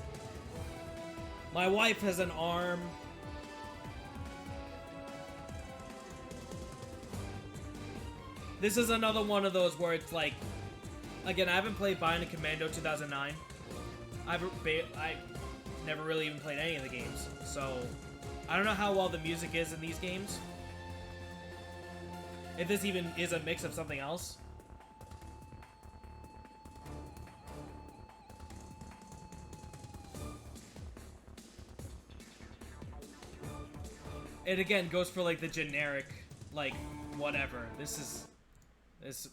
My wife has an arm. This is another one of those where it's like, again, I haven't played Bionic Commando 2009. I never really even played any of the games, so I don't know how well the music is in these games. If this even is a mix of something else. It again goes for like the generic, like, whatever. This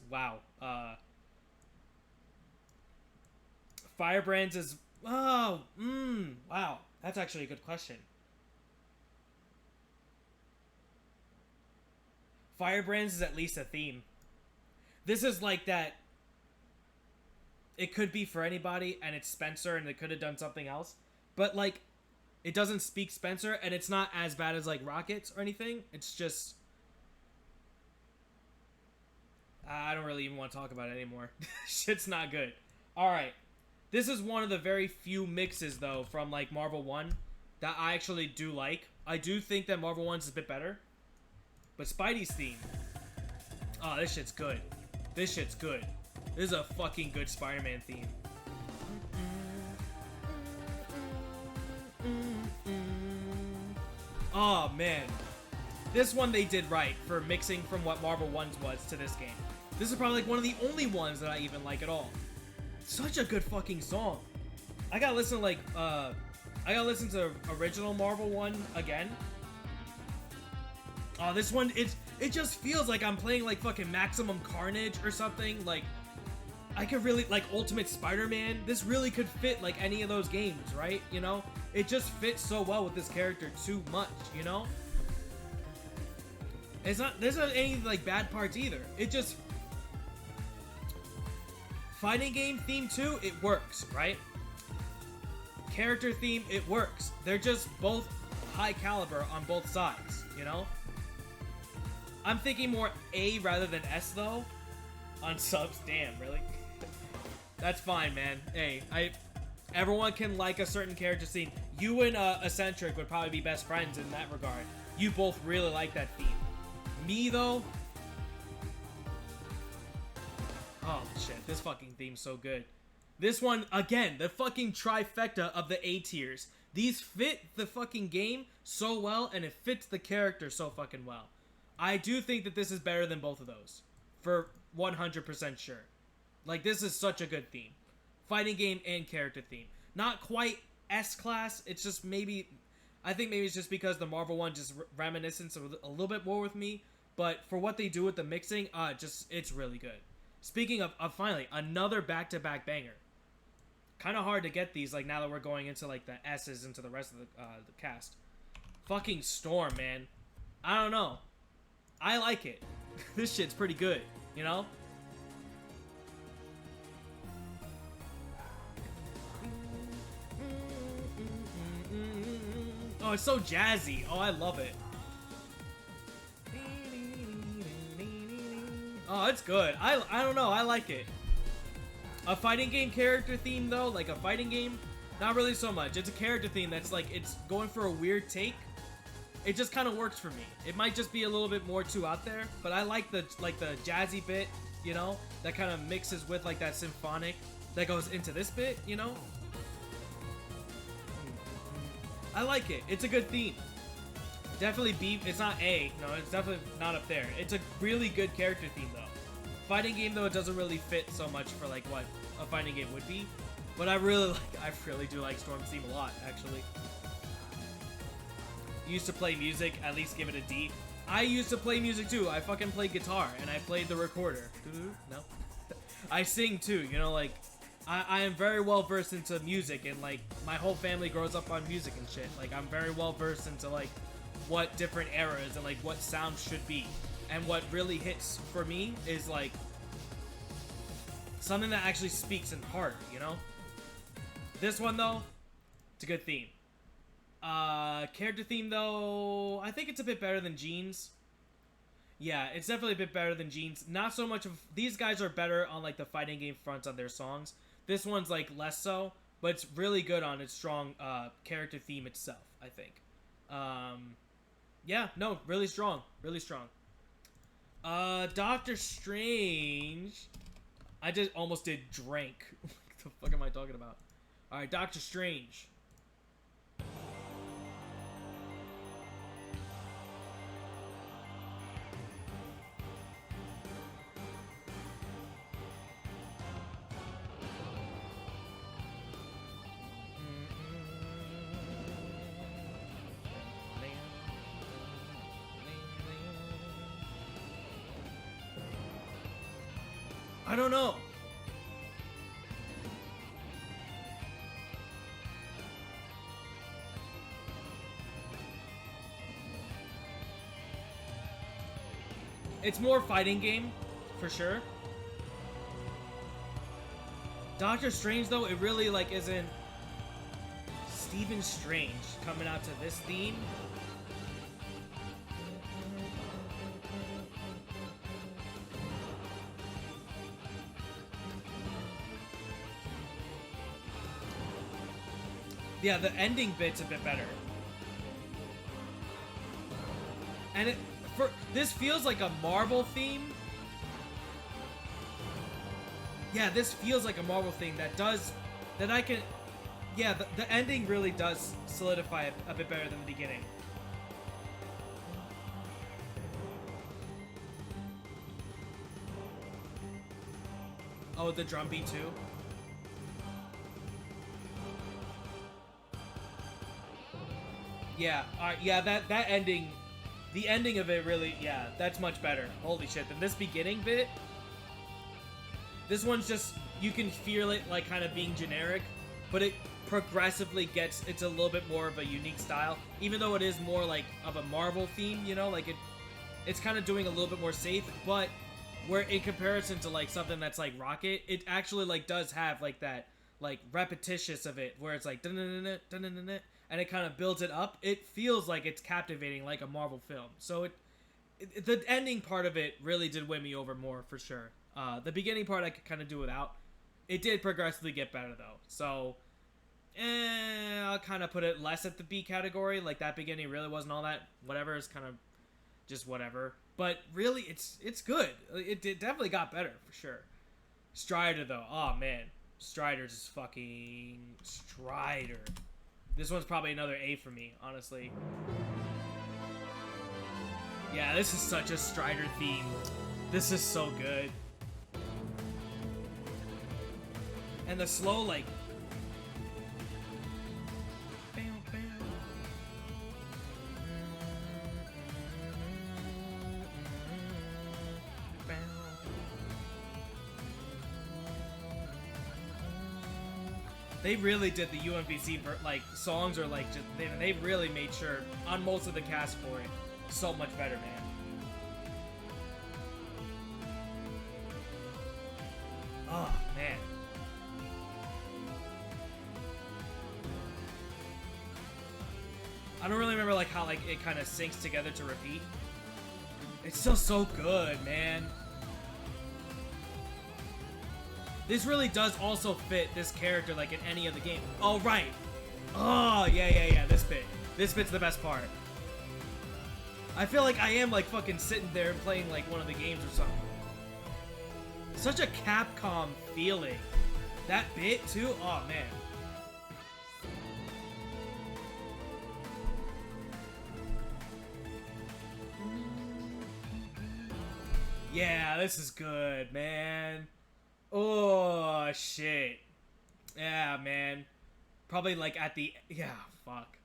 wow. Firebrands is, wow. That's actually a good question. Firebrands is at least a theme. This is like that. It could be for anybody, and it's Spencer, and they could have done something else. But like, it doesn't speak Spencer, and it's not as bad as, like, Rockets or anything. It's just... I don't really even want to talk about it anymore. Shit's not good. Alright. This is one of the very few mixes, though, from, like, Marvel 1 that I actually do like. I do think that Marvel 1's a bit better. But Spidey's theme... Oh, this shit's good. This shit's good. This is a fucking good Spider-Man theme. Oh, man. This one they did right for mixing from what Marvel 1's was to this game. This is probably like one of the only ones that I even like at all. Such a good fucking song. I gotta listen to like, I gotta listen to original Marvel 1 again. Oh, this one, it just feels like I'm playing like fucking Maximum Carnage or something. Like, I could really, like Ultimate Spider-Man, this really could fit like any of those games, right? You know? It just fits so well with this character too much, you know? There's not any like bad parts either. It just... Fighting game theme too, it works, right? Character theme, it works. They're just both high caliber on both sides, you know? I'm thinking more A rather than S though. On subs, damn, really? That's fine, man. Hey, everyone can like a certain character scene. You and Eccentric would probably be best friends in that regard. You both really like that theme. Me, though... Oh, shit. This fucking theme's so good. This one, again, the fucking trifecta of the A tiers. These fit the fucking game so well, and it fits the character so fucking well. I do think that this is better than both of those. For 100% sure. Like, this is such a good theme. Fighting game and character theme. Not quite S-class. It's just maybe... I think maybe it's just because the Marvel one just reminiscence a little bit more with me. But for what they do with the mixing, it's really good. Speaking of finally, another back-to-back banger. Kind of hard to get these, like, now that we're going into, like, the S's into the rest of the cast. Fucking Storm, man. I don't know. I like it. This shit's pretty good, you know? Oh, it's so jazzy. Oh, I love it. Oh, it's good. I don't know. I like it. A fighting game character theme, though, like a fighting game, not really so much. It's a character theme that's like, it's going for a weird take. It just kind of works for me. It might just be a little bit more too out there, but I like the jazzy bit, you know, that kind of mixes with like that symphonic that goes into this bit, you know. I like it. It's a good theme. Definitely B. It's not A. No, it's definitely not up there. It's a really good character theme, though. Fighting game, though, it doesn't really fit so much for like what a fighting game would be. But I really do like Storm's theme a lot, actually. Used to play music, at least give it a D. I used to play music too. I fucking played guitar and I played the recorder. No. I sing too, you know, like I am very well versed into music, and like my whole family grows up on music and shit. Like I'm very well versed into like what different eras and like what sounds should be. And what really hits for me is like something that actually speaks in heart, you know? This one though, it's a good theme. Character theme though, I think it's a bit better than Jean's. Yeah, it's definitely a bit better than Jean's. Not so much of, these guys are better on like the fighting game fronts on their songs. This one's like less so, but it's really good on its strong character theme itself, I think. Yeah, no, really strong, really strong. Doctor Strange. I just almost did drank. What the fuck am I talking about? Alright, Doctor Strange. I don't know. It's more fighting game, for sure. Doctor Strange, though, it really, like, isn't Stephen Strange coming out to this theme. Yeah, the ending bit's a bit better. And this feels like a Marvel theme. Yeah, this feels like a Marvel thing yeah, the ending really does solidify it a bit better than the beginning. Oh, the drum beat too? Yeah, yeah, that ending, the ending of it really, yeah, that's much better. Holy shit, than this beginning bit. This one's just, you can feel it like kind of being generic, but it progressively gets, it's a little bit more of a unique style, even though it is more like of a Marvel theme, you know, like it's kind of doing a little bit more safe, but where in comparison to like something that's like Rocket, it actually like does have like that like repetitious of it, where it's like dun-dun-dun-dun-dun-dun-dun, and it kind of builds it up. It feels like it's captivating like a Marvel film. So the ending part of it really did win me over more, for sure. The beginning part I could kind of do without. It did progressively get better though. So, I'll kind of put it less at the B category. Like that beginning really wasn't all that. Whatever, it's kind of just whatever. But really, it's good. It definitely got better for sure. Strider though, oh man, Strider's just fucking Strider. This one's probably another A for me, honestly. Yeah, this is such a Strider theme. This is so good. And the slow, like... They really did the UMVC like songs, or like just they really made sure on most of the cast for it so much better, man. Oh man. I don't really remember like how like it kind of syncs together to repeat. It's still so good, man. This really does also fit this character like in any other game. Oh, right. Oh, yeah. This bit. This bit's the best part. I feel like I am like fucking sitting there and playing like one of the games or something. Such a Capcom feeling. That bit too? Oh, man. Yeah, this is good, man. Oh, shit. Yeah, man. Probably, like, at the... Yeah, fuck.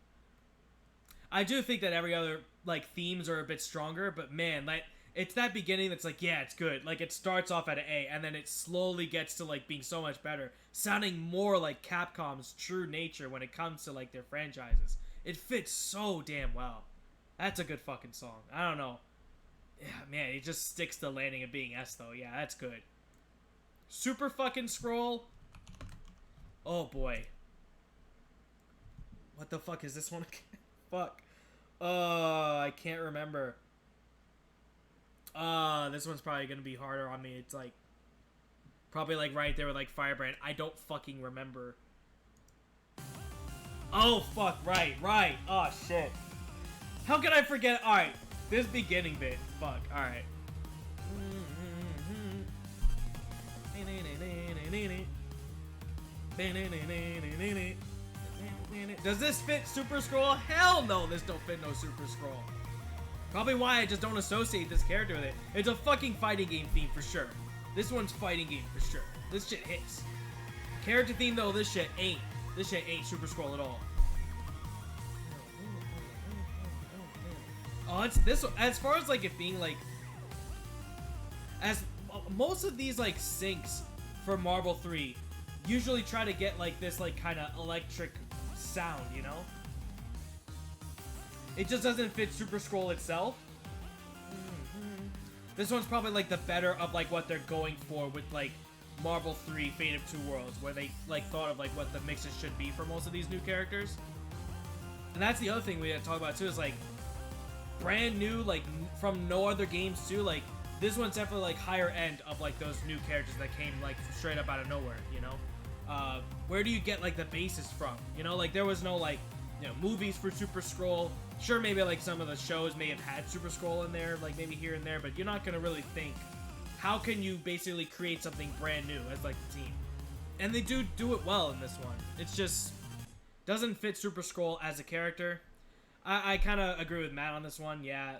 I do think that every other, like, themes are a bit stronger, but, man, like, it's that beginning that's like, yeah, it's good. Like, it starts off at an A, and then it slowly gets to, like, being so much better. Sounding more like Capcom's true nature when it comes to, like, their franchises. It fits so damn well. That's a good fucking song. I don't know. Yeah, man, it just sticks to landing and being S, though. Yeah, that's good. Super fucking scroll. Oh, boy. What the fuck is this one again? Fuck. I can't remember. This one's probably gonna be harder on me. It's like... probably like right there with like Firebrand. I don't fucking remember. Oh, fuck. Right. Oh, shit. How can I forget? Alright. This beginning bit. Fuck. Alright. Does this fit Super Scroll? Hell no, this don't fit no Super Scroll. Probably why I just don't associate this character with it. It's a fucking fighting game theme for sure. This one's fighting game for sure. This shit hits. Character theme though, this shit ain't. This shit ain't Super Scroll at all. Oh, it's this one. As far as like it being like, as most of these like syncs for Marvel 3 usually try to get like this like kind of electric sound, you know? It just doesn't fit Super Scroll itself. This one's probably like the better of like what they're going for with like Marvel 3 Fate of Two Worlds, where they like thought of like what the mixes should be for most of these new characters. And that's the other thing we gotta talk about too, is like brand new, like from no other games too. Like this one's definitely like higher end of like those new characters that came like straight up out of nowhere, you know? Where do you get like the basis from? You know, like there was no like, you know, movies for Super Scroll. Sure, maybe like some of the shows may have had Super Scroll in there, like maybe here and there, but you're not gonna really think, how can you basically create something brand new as like the team? And they do it well in this one. It's just doesn't fit Super Scroll as a character. I kind of agree with Matt on this one. Yeah,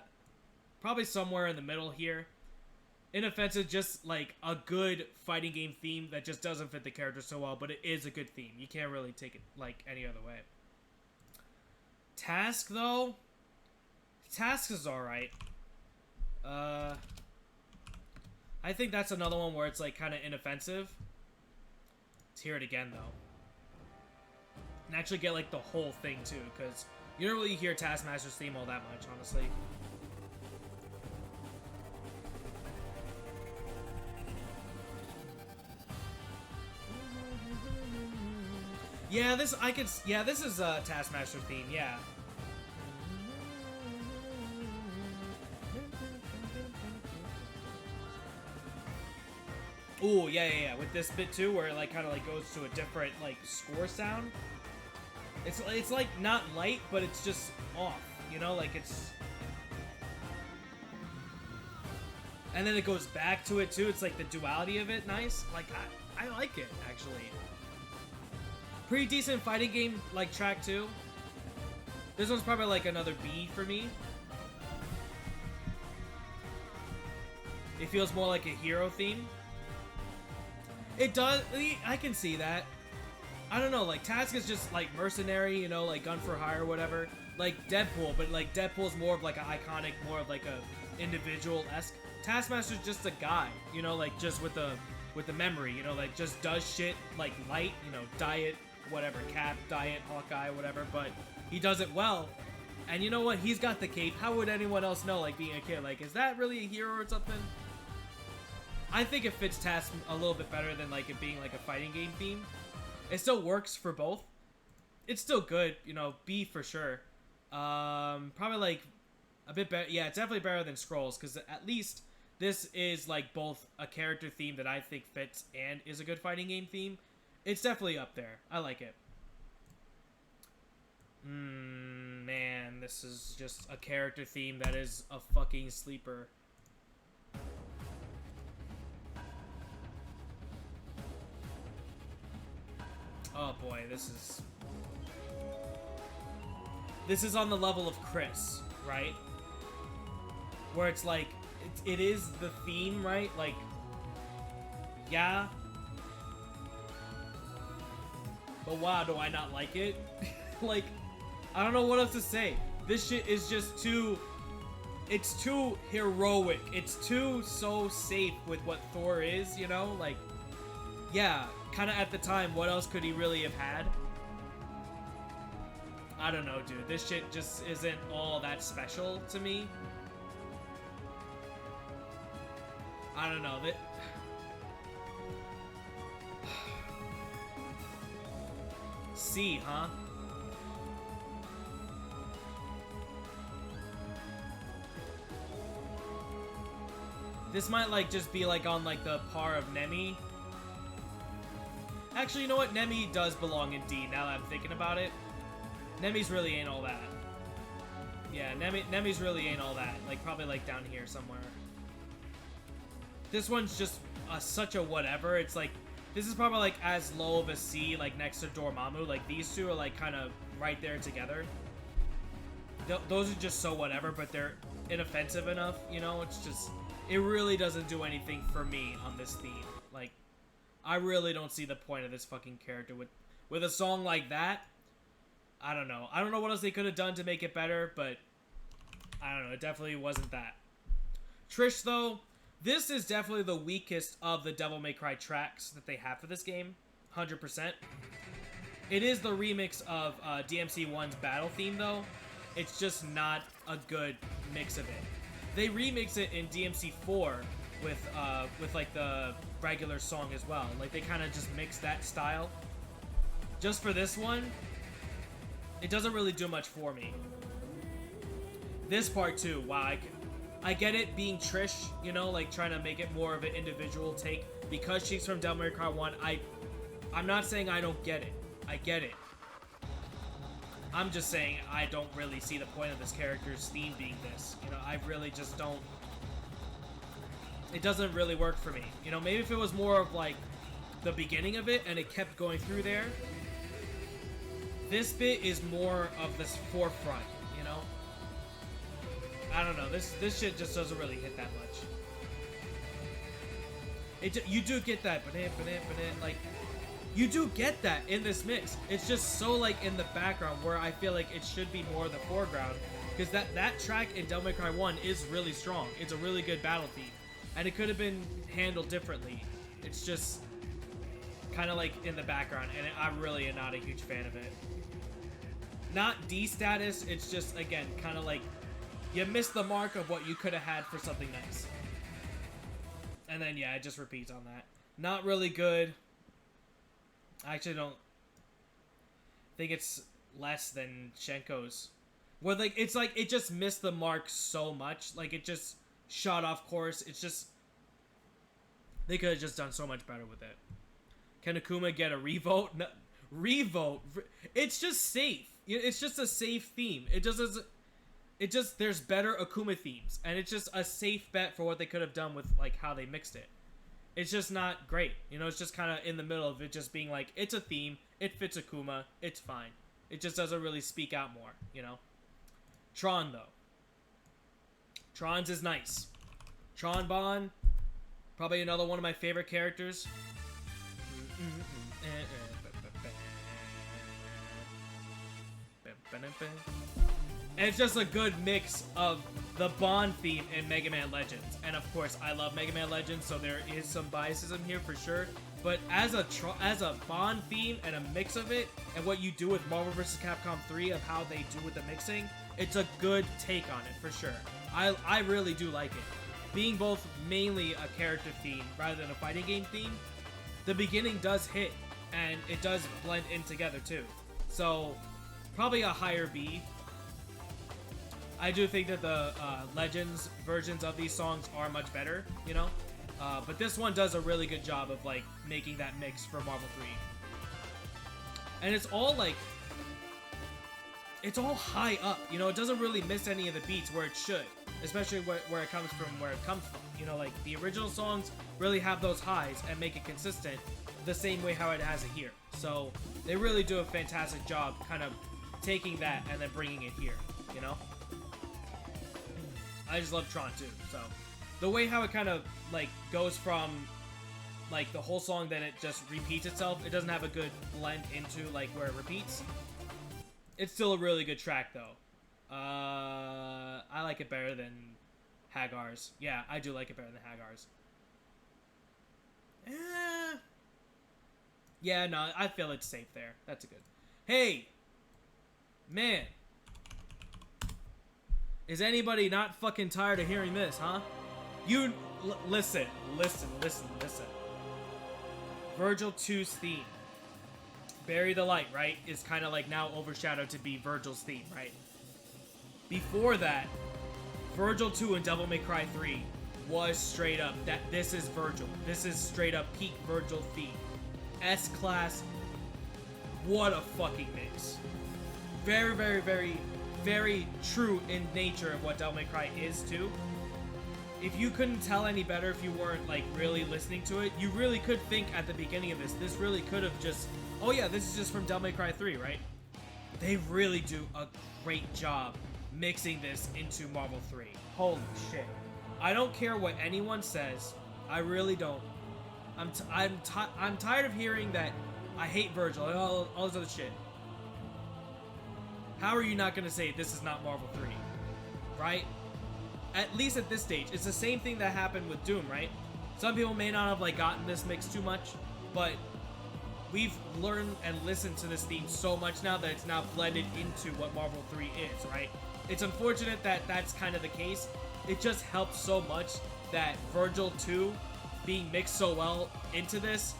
probably somewhere in the middle here. Inoffensive, just like a good fighting game theme that just doesn't fit the character so well, but it is a good theme. You can't really take it like any other way. Task though, Task is alright. I think that's another one where it's like kind of inoffensive. Let's hear it again though, and actually get like the whole thing too, because you don't really hear Taskmaster's theme all that much, honestly. Yeah, this is a Taskmaster theme, yeah. Ooh, yeah. With this bit too, where it like kind of like goes to a different like score sound. It's like not light, but it's just off, you know, like it's. And then it goes back to it too. It's like the duality of it, nice. Like I like it actually. Pretty decent fighting game, like track 2. This one's probably like another B for me. It feels more like a hero theme. It does, I can see that. I don't know, like Task is just like mercenary, you know, like gun for hire or whatever. Like Deadpool, but like Deadpool's more of like an iconic, more of like a individual-esque. Taskmaster's just a guy, you know, like just with the memory, you know, like just does shit like light, you know, diet, whatever, Cap, Diet, Hawkeye, whatever, but he does it well. And you know what? He's got the cape. How would anyone else know, like, being a kid? Like, is that really a hero or something? I think it fits Task a little bit better than, like, it being, like, a fighting game theme. It still works for both. It's still good, you know, B for sure. Probably, like, a bit better. Yeah, it's definitely better than Scrolls, because at least this is, like, both a character theme that I think fits and is a good fighting game theme. It's definitely up there. I like it. Man, this is just a character theme that is a fucking sleeper. Oh boy, this is on the level of Chris, right? Where it's like, it is the theme, right? Like, yeah. But wow, do I not like it? Like, I don't know what else to say. This shit is just too... It's too heroic. It's too so safe with what Thor is, you know? Like, yeah, kind of at the time, what else could he really have had? I don't know, dude. This shit just isn't all that special to me. I don't know. C, huh? This might, like, just be, like, on, like, the par of Nemi. Actually, you know what? Nemi does belong in D, now that I'm thinking about it. Nemi's really ain't all that. Yeah, Nemi's really ain't all that. Like, probably, like, down here somewhere. This one's just such a whatever. It's, like, this is probably, like, as low of a C, like, next to Dormammu. Like, these two are, like, kind of right there together. Those are just so whatever, but they're inoffensive enough, you know? It's just... It really doesn't do anything for me on this theme. Like, I really don't see the point of this fucking character. With a song like that, I don't know. I don't know what else they could have done to make it better, but I don't know. It definitely wasn't that. Trish, though, this is definitely the weakest of the Devil May Cry tracks that they have for this game. 100%. It is the remix of DMC1's battle theme, though. It's just not a good mix of it. They remix it in DMC4 with like the regular song as well. Like they kind of just mix that style. Just for this one, it doesn't really do much for me. This part too, wow, I get it being Trish, you know, like trying to make it more of an individual take because she's from Devil May Cry 1. I'm not saying I don't get it. I get it. I'm just saying I don't really see the point of this character's theme being this. You know, I really just don't... It doesn't really work for me. You know, maybe if it was more of, like, the beginning of it and it kept going through there. This bit is more of this forefront, you know? I don't know. This shit just doesn't really hit that much. You do get that, like... You do get that in this mix. It's just so, like, in the background where I feel like it should be more the foreground. Because that track in Devil May Cry 1 is really strong. It's a really good battle theme. And it could have been handled differently. It's just kind of, like, in the background. And I really am not a huge fan of it. Not D status. It's just, again, kind of like... You missed the mark of what you could have had for something nice. And then, yeah, it just repeats on that. Not really good. I actually don't think it's less than Shenko's. Where, like, it's like, it just missed the mark so much. Like, it just shot off course. It's just... They could have just done so much better with it. Can Akuma get a revote? No, revote? It's just safe. It's just a safe theme. It just, there's better Akuma themes. And it's just a safe bet for what they could have done with, like, how they mixed it. It's just not great. You know, it's just kind of in the middle of it just being like, it's a theme, it fits Akuma, it's fine. It just doesn't really speak out more, you know? Tron, though. Tron's is nice. Tron Bonne, probably another one of my favorite characters. And it's just a good mix of the Bond theme and Mega Man Legends. And of course, I love Mega Man Legends, so there is some biasism here for sure. But as a Bond theme and a mix of it, and what you do with Marvel vs. Capcom 3 of how they do with the mixing, it's a good take on it for sure. I really do like it. Being both mainly a character theme rather than a fighting game theme, the beginning does hit, and it does blend in together too. So, probably a higher B. I do think that the Legends versions of these songs are much better, you know? But this one does a really good job of, like, making that mix for Marvel 3. And it's all, like... It's all high up, you know? It doesn't really miss any of the beats where it should. Especially where it comes from, You know, like, the original songs really have those highs and make it consistent the same way how it has it here. So, they really do a fantastic job kind of taking that and then bringing it here, you know? I just love Tron too, so the way how it kind of like goes from like the whole song, then it just repeats itself. It doesn't have a good blend into like where it repeats. It's still a really good track though. I like it better than Haggar's. Yeah, I do like it better than Haggar's. Yeah, no, I feel it's safe there. That's a good. Hey, man. Is anybody not fucking tired of hearing this, huh? You, listen. Virgil 2's theme, Bury the Light, right, is kind of like now overshadowed to be Virgil's theme, right? Before that, Virgil 2 and Devil May Cry 3 was straight up that this is Virgil. This is straight up peak Virgil theme. S-Class, what a fucking mix. Very, very, very... very true in nature of what Devil May Cry is too. If you couldn't tell any better, if you weren't like really listening to it, you really could think at the beginning of this really could have just, oh yeah, this is just from Devil May Cry 3, right? They really do a great job mixing this into Marvel 3. Holy shit. I don't care what anyone says. I really don't. I'm tired of hearing that I hate Virgil and all this other shit. How are you not going to say this is not Marvel 3? Right? At least at this stage. It's the same thing that happened with Doom, right? Some people may not have like gotten this mix too much, but we've learned and listened to this theme so much now that it's now blended into what Marvel 3 is, right? It's unfortunate that that's kind of the case. It just helps so much that Virgil 2 being mixed so well into this.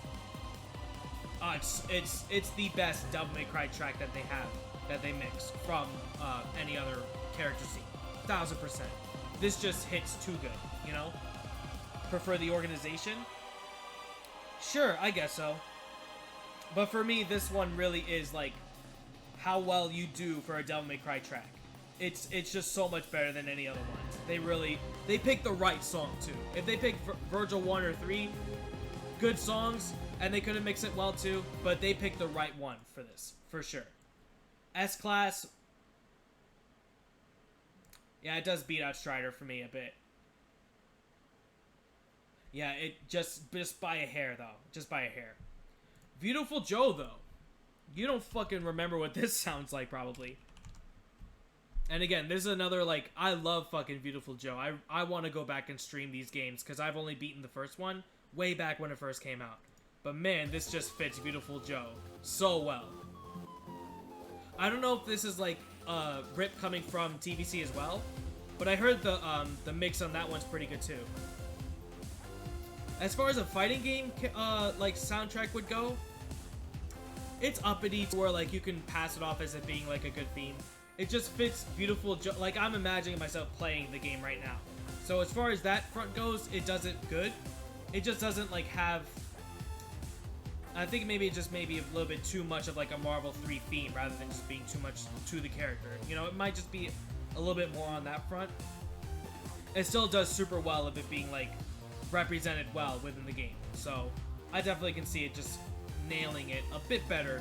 It's the best Devil May Cry track that they have, that they mix from any other character scene. 1000%. This just hits too good, you know? Prefer the organization? Sure, I guess so. But for me, this one really is like how well you do for a Devil May Cry track. It's just so much better than any other ones. They picked the right song too. If they picked Virgil 1 or 3, good songs, and they could have mixed it well too, but they picked the right one for this, for sure. S-Class, yeah, it does beat out Strider for me a bit. Yeah, it just by a hair though, just by a hair. Beautiful Joe though, you don't fucking remember what this sounds like probably. And again, this is another, like, I love fucking Beautiful Joe. I want to go back and stream these games, because I've only beaten the first one way back when it first came out. But man, this just fits Beautiful Joe so well. I don't know if this is, like, rip coming from TVC as well, but I heard the mix on that one's pretty good, too. As far as a fighting game, like, soundtrack would go, it's uppity, where, like, you can pass it off as it being, like, a good theme. It just fits Beautiful Joe. Like, I'm imagining myself playing the game right now. So as far as that front goes, it does it good. It just doesn't, like, have... I think maybe just maybe a little bit too much of, like, a Marvel 3 theme rather than just being too much to the character. You know, it might just be a little bit more on that front. It still does super well of it being, like, represented well within the game. So I definitely can see it just nailing it a bit better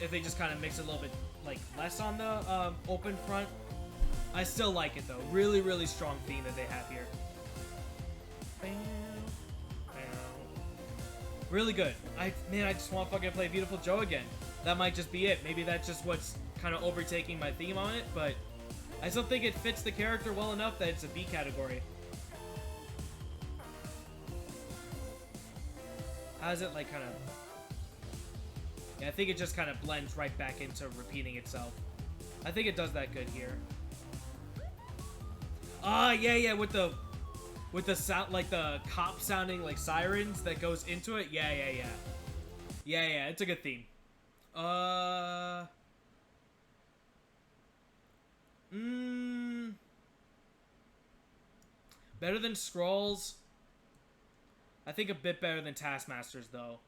if they just kind of mix it a little bit, like, less on the open front. I still like it though. Really, really strong theme that they have here. Really good. Man, I just want to fucking play Beautiful Joe again. That might just be it. Maybe that's just what's kind of overtaking my theme on it, but I still think it fits the character well enough that it's a B category. How's it like kind of... Yeah, I think it just kind of blends right back into repeating itself. I think it does that good here. Ah, yeah, with the sound, like the cop sounding like sirens that goes into it. Yeah, it's a good theme. Better than Skrulls. I think a bit better than Taskmasters, though.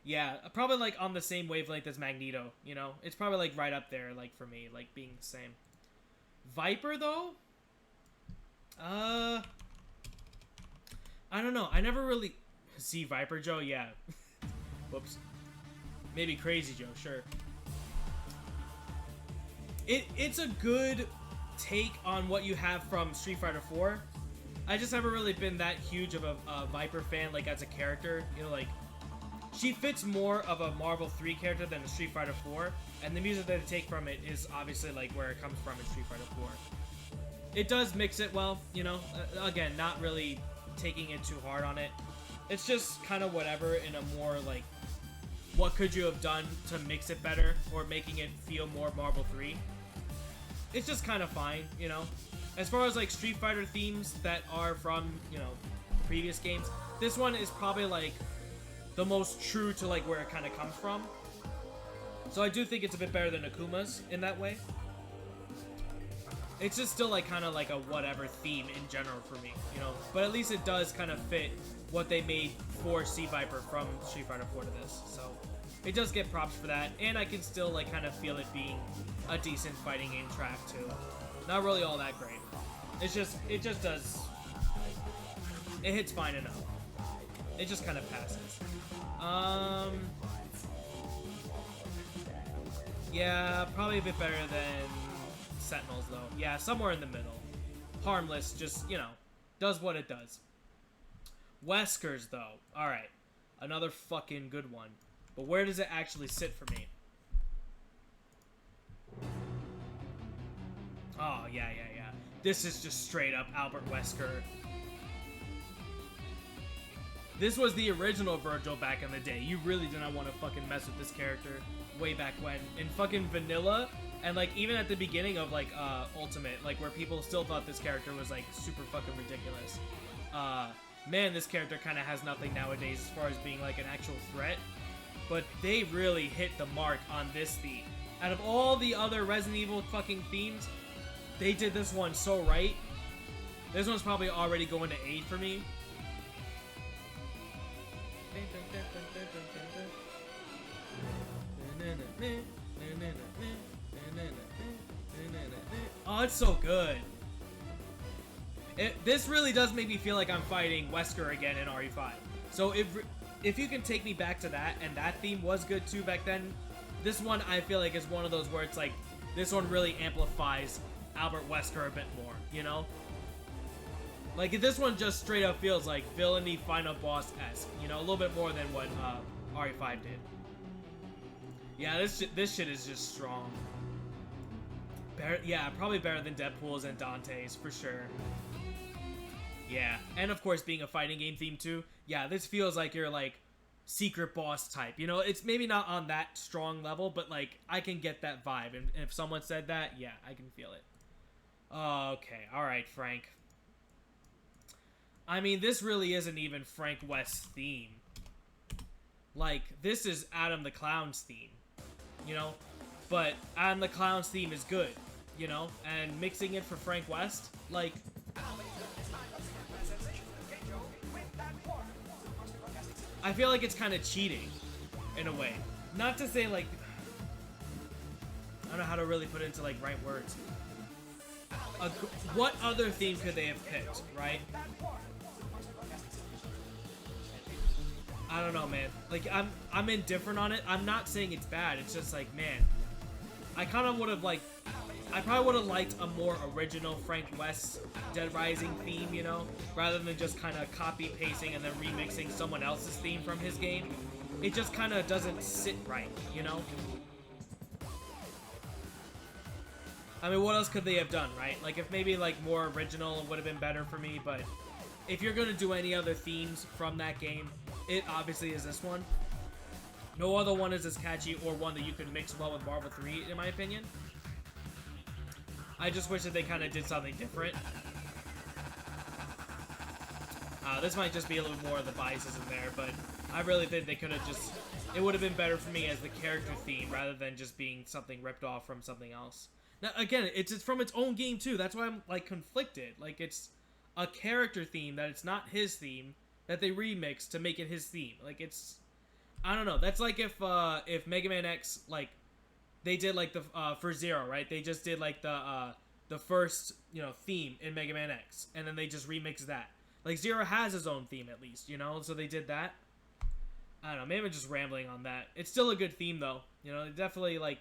Yeah, probably like on the same wavelength as Magneto, you know? It's probably like right up there, like for me, like being the same. Viper, though? I don't know. I never really see Viper Joe, yeah. Whoops. Maybe Crazy Joe, sure. It's a good take on what you have from Street Fighter 4. I just haven't really been that huge of a Viper fan, like, as a character. You know, like, she fits more of a Marvel 3 character than a Street Fighter 4, and the music that they take from it is obviously, like, where it comes from in Street Fighter 4. It does mix it well, you know? Again, not really taking it too hard on it. It's just kind of whatever in a more, like, what could you have done to mix it better, or making it feel more Marvel 3. It's just kind of fine, you know? As far as, like, Street Fighter themes that are from, you know, previous games, this one is probably, like, the most true to, like, where it kind of comes from. So I do think it's a bit better than Akuma's in that way. It's just still, like, kind of like a whatever theme in general for me, you know? But at least it does kind of fit what they made for Sea Viper from Street Fighter 4 to this, so it does get props for that, and I can still, like, kind of feel it being a decent fighting game track, too. Not really all that great. It just does, it hits fine enough. It just kind of passes. Yeah, probably a bit better than Sentinels, though. Yeah, somewhere in the middle. Harmless, just, you know, does what it does. Weskers, though. Alright. Another fucking good one. But where does it actually sit for me? Oh, yeah. This is just straight up Albert Wesker. This was the original Virgil back in the day. You really did not want to fucking mess with this character way back when. In fucking vanilla, and like even at the beginning of like Ultimate, like where people still thought this character was like super fucking ridiculous. Man, this character kind of has nothing nowadays as far as being like an actual threat. But they really hit the mark on this theme. Out of all the other Resident Evil fucking themes, they did this one so right. This one's probably already going to 8 for me. Oh, it's so good. This really does make me feel like I'm fighting Wesker again in RE5. So if you can take me back to that, and that theme was good too back then, this one I feel like is one of those where it's like, this one really amplifies Albert Wesker a bit more, you know? Like, this one just straight up feels like villainy final boss-esque, you know? A little bit more than what RE5 did. Yeah, this shit is just strong. Yeah, probably better than Deadpool's and Dante's, for sure. Yeah, and of course being a fighting game theme too. Yeah, this feels like you're like secret boss type. You know, it's maybe not on that strong level, but like I can get that vibe. And if someone said that, yeah, I can feel it. Okay, alright, Frank. I mean, this really isn't even Frank West's theme. Like, this is Adam the Clown's theme. You know? But Adam the Clown's theme is good. You know? And mixing it for Frank West, like... I feel like it's kind of cheating, in a way. Not to say, like... I don't know how to really put it into, like, right words. What other theme could they have picked, right? I don't know, man. Like, I'm indifferent on it. I'm not saying it's bad. It's just like, man, I kind of would have, like... I probably would have liked a more original Frank West Dead Rising theme, you know? Rather than just kind of copy-pasting and then remixing someone else's theme from his game. It just kind of doesn't sit right, you know? I mean, what else could they have done, right? Like, if maybe, like, more original would have been better for me, but if you're gonna do any other themes from that game, it obviously is this one. No other one is as catchy or one that you could mix well with Marvel 3, in my opinion. I just wish that they kind of did something different. This might just be a little more of the biases in there, but I really think they could have just... It would have been better for me as the character theme rather than just being something ripped off from something else. Now, again, it's from its own game, too. That's why I'm, like, conflicted. Like, it's a character theme that it's not his theme that they remixed to make it his theme. Like, it's... I don't know. That's like if Mega Man X, like, they did, like, the, for Zero, right? They just did, like, the first, you know, theme in Mega Man X, and then they just remixed that. Like, Zero has his own theme, at least, you know? So they did that. I don't know. Maybe I'm just rambling on that. It's still a good theme, though. You know, definitely, like,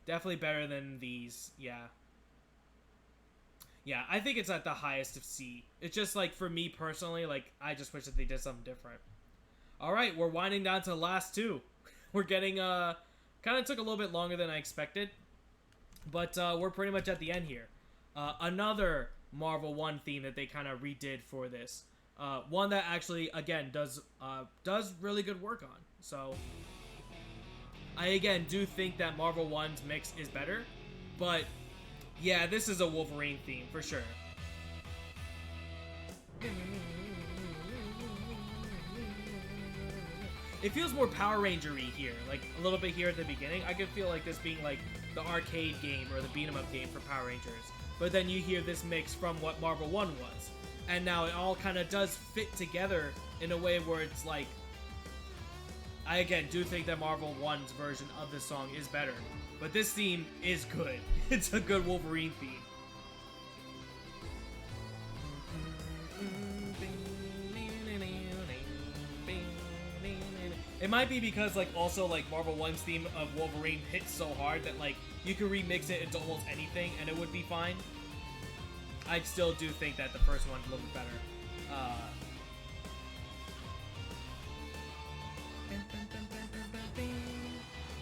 definitely better than these. Yeah. Yeah, I think it's at the highest of C. It's just, like, for me personally, like, I just wish that they did something different. Alright, we're winding down to the last two. We're getting, kind of took a little bit longer than I expected. But, we're pretty much at the end here. Another Marvel 1 theme that they kind of redid for this. One that actually, again, does really good work on. So, I, again, do think that Marvel 1's mix is better. But, yeah, this is a Wolverine theme, for sure. It feels more Power Ranger-y here, like, a little bit here at the beginning. I could feel like this being, like, the arcade game or the beat-em-up game for Power Rangers. But then you hear this mix from what Marvel 1 was. And now it all kind of does fit together in a way where it's like... I, again, do think that Marvel 1's version of this song is better. But this theme is good. It's a good Wolverine theme. It might be because, like, also, like, Marvel 1's theme of Wolverine hits so hard that, like, you can remix it into almost anything and it would be fine. I still do think that the first one's a little bit better.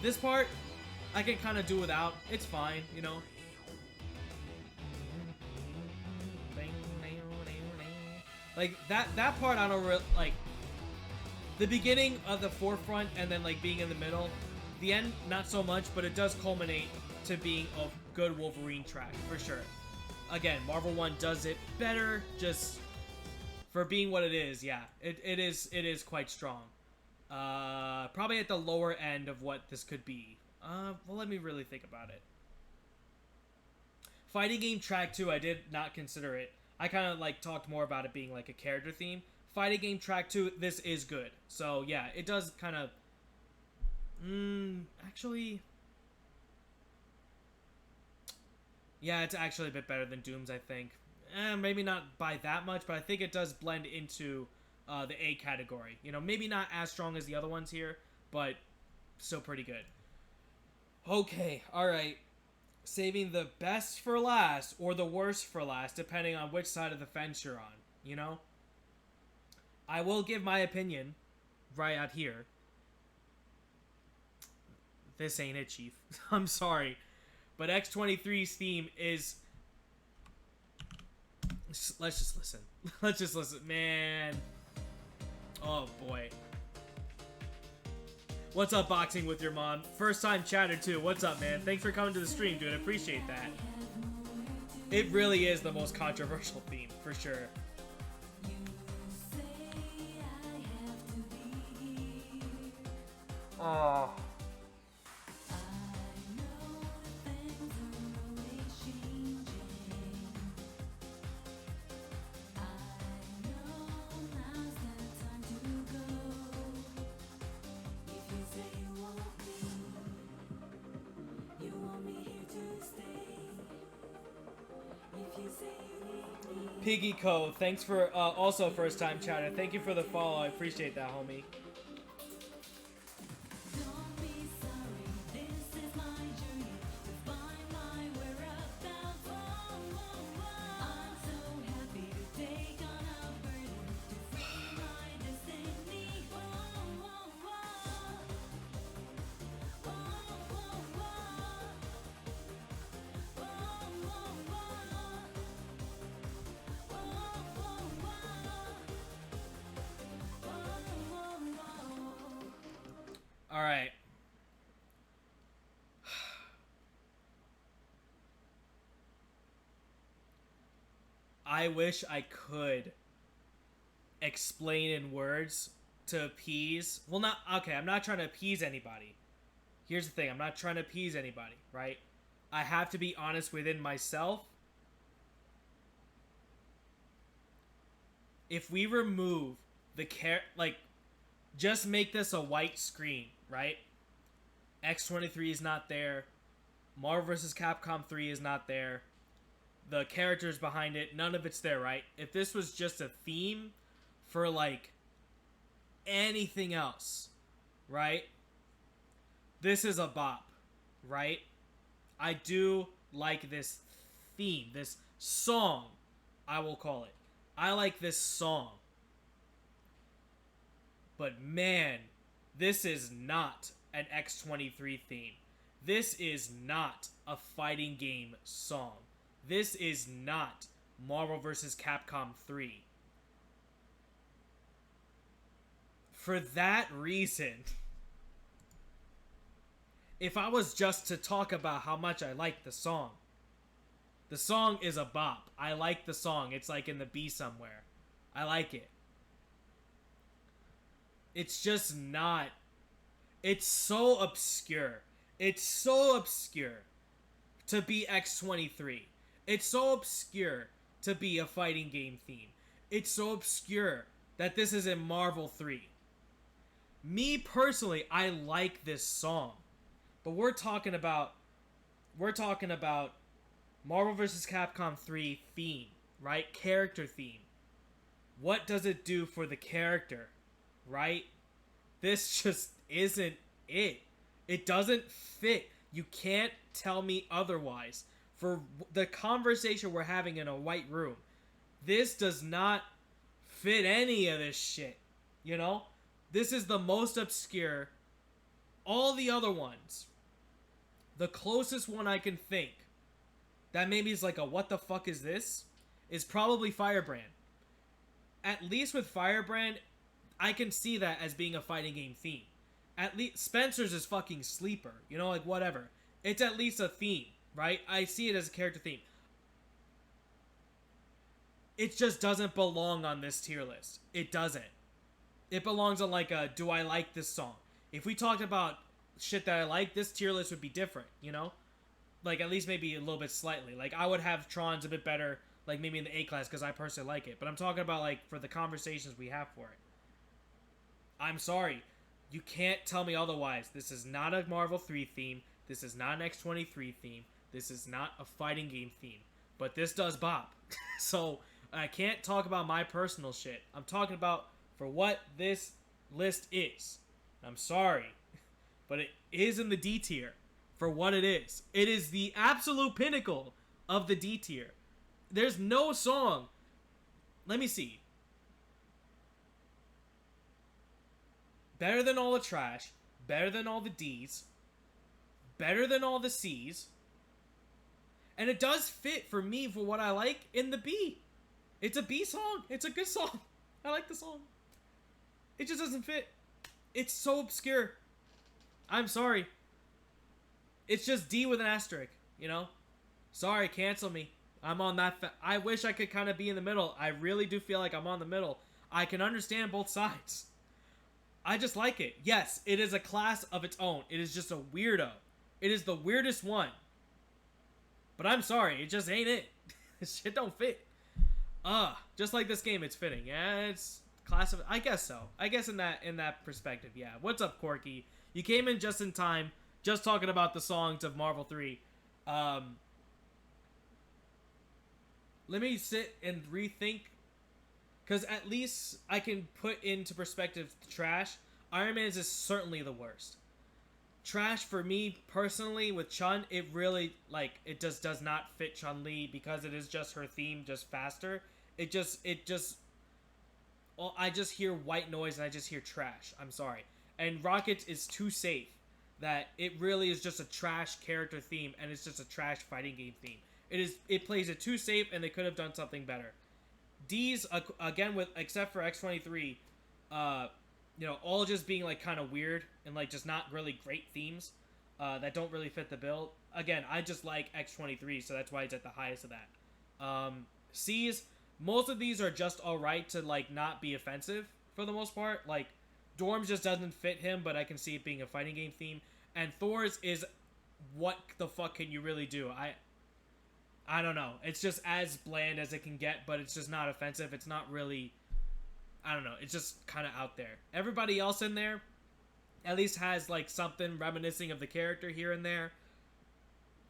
This part, I can kind of do without. It's fine, you know. Like, that part I don't really, like, the beginning of the forefront and then, like, being in the middle. The end, not so much, but it does culminate to being a good Wolverine track, for sure. Again, Marvel 1 does it better, just for being what it is, yeah. It is quite strong. Probably at the lower end of what this could be. Well, let me really think about it. Fighting Game Track 2, I did not consider it. I kind of, like, talked more about it being, like, a character theme. Fighting Game Track 2, this is good. So, yeah, it does kind of... actually... Yeah, it's actually a bit better than Doom's, I think. Maybe not by that much, but I think it does blend into the A category. You know, maybe not as strong as the other ones here, but still pretty good. Okay, alright. Saving the best for last, or the worst for last, depending on which side of the fence you're on, you know? I will give my opinion right out here. This ain't it, Chief. I'm sorry. But X-23's theme is... Let's just listen. Let's just listen. Man. Oh, boy. What's up, Boxing with Your Mom? First time chatter, too. What's up, man? Thanks for coming to the stream, dude. I appreciate that. It really is the most controversial theme, for sure. Oh. Piggy Co, thanks for also first time chatter. Thank you for the follow. I appreciate that, homie. All right. I wish I could explain in words to appease. Well, not okay. I'm not trying to appease anybody. Here's the thing. I'm not trying to appease anybody, right? I have to be honest within myself. If we remove the just make this a white screen, right? X-23 is not there. Marvel vs. Capcom 3 is not there. The characters behind it, none of it's there, right? If this was just a theme for, like, anything else, right? This is a bop, right? I do like this theme, this song, I will call it. I like this song. But man, this is not an X-23 theme. This is not a fighting game song. This is not Marvel vs. Capcom 3. For that reason, if I was just to talk about how much I like the song is a bop. I like the song. It's like in the B somewhere. I like it. It's just not... It's so obscure. It's so obscure to be X-23. It's so obscure to be a fighting game theme. It's so obscure that this is in Marvel 3. Me personally, I like this song. But we're talking about Marvel vs. Capcom 3 theme, right? Character theme. What does it do for the character, right? This just isn't it. It doesn't fit. You can't tell me otherwise. For the conversation we're having in a white room, this does not fit any of this shit. You know? This is the most obscure. All the other ones, the closest one I can think that maybe is like a what the fuck is this, is probably Firebrand. At least with Firebrand, I can see that as being a fighting game theme. At least Spencer's is fucking Sleeper, you know, like whatever. It's at least a theme, right? I see it as a character theme. It just doesn't belong on this tier list. It doesn't. It belongs on like a, do I like this song? If we talked about shit that I like, this tier list would be different, you know? Like, at least maybe a little bit slightly. Like, I would have Tron's a bit better, like, maybe in the A class, because I personally like it. But I'm talking about, like, for the conversations we have for it. I'm sorry. You can't tell me otherwise. This is not a Marvel 3 theme. This is not an X-23 theme. This is not a fighting game theme. But this does bop. So, I can't talk about my personal shit. I'm talking about for what this list is. I'm sorry. But it is in the D tier for what it is. It is the absolute pinnacle of the D tier. There's no song. Let me see. Better than all the trash. Better than all the D's. Better than all the C's. And it does fit for me for what I like in the B. It's a B song. It's a good song. I like the song. It just doesn't fit. It's so obscure. I'm sorry. It's just D with an asterisk, you know? Sorry, cancel me. I'm on that. I wish I could kind of be in the middle. I really do feel like I'm on the middle. I can understand both sides. I just like it. Yes, it is a class of its own. It is just a weirdo. It is the weirdest one. But I'm sorry, it just ain't it. This shit don't fit. Just like this game, it's fitting. Yeah, it's class of. I guess so. I guess in that perspective, yeah. What's up, Corky? You came in just in time. Just talking about the songs of Marvel 3. Let me sit and rethink. Because at least I can put into perspective the trash. Iron Man's is certainly the worst. Trash for me personally with Chun, it really, like, it just does not fit Chun-Li because it is just her theme, just faster. I just hear white noise and I just hear trash. I'm sorry. And Rockets is too safe that it really is just a trash character theme and it's just a trash fighting game theme. It plays it too safe and they could have done something better. D's, again, with except for X-23, all just being like kind of weird and like just not really great themes that don't really fit the bill. Again, I just like X23, so that's why it's at the highest of that. C's, most of these are just alright to like not be offensive for the most part. Like Dorms just doesn't fit him, but I can see it being a fighting game theme. And Thor's is, what the fuck can you really do? I don't know. It's just as bland as it can get, but it's just not offensive. It's not really, I don't know. It's just kind of out there. Everybody else in there at least has like something reminiscing of the character here and there.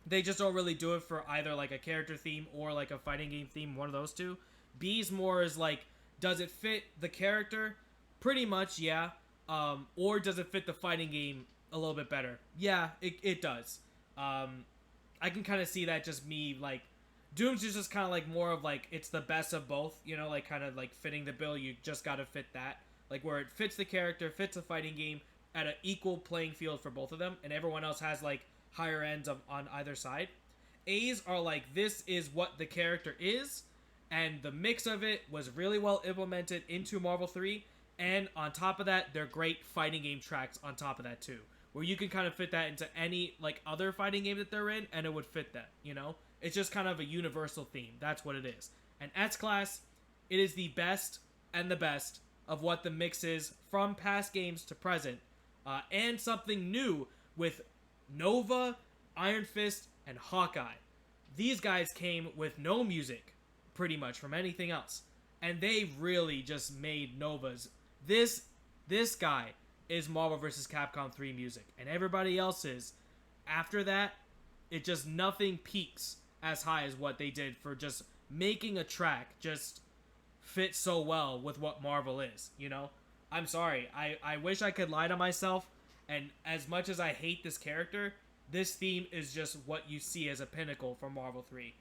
They just don't really do it for either like a character theme or like a fighting game theme, one of those two. B's more is like, does it fit the character? Pretty much, yeah. Or does it fit the fighting game a little bit better? Yeah, it does. I can kind of see that just me, like, Doom's just kind of like more of like, it's the best of both, like kind of like fitting the bill. You just got to fit that. Like where it fits the character, fits the fighting game at an equal playing field for both of them. And everyone else has like higher ends on either side. A's are like, this is what the character is. And the mix of it was really well implemented into Marvel 3. And on top of that, they're great fighting game tracks on top of that too. Where you can kind of fit that into any like other fighting game that they're in, and it would fit that, It's just kind of a universal theme. That's what it is. And S-Class, it is the best and the best of what the mix is from past games to present. And something new with Nova, Iron Fist, and Hawkeye. These guys came with no music, pretty much, from anything else. And they really just made Nova's. This guy is Marvel vs. Capcom 3 music. And everybody else is. After that, it just nothing peaks as high as what they did for just making a track just fit so well with what Marvel is, I'm sorry. I wish I could lie to myself. And as much as I hate this character, this theme is just what you see as a pinnacle for Marvel 3.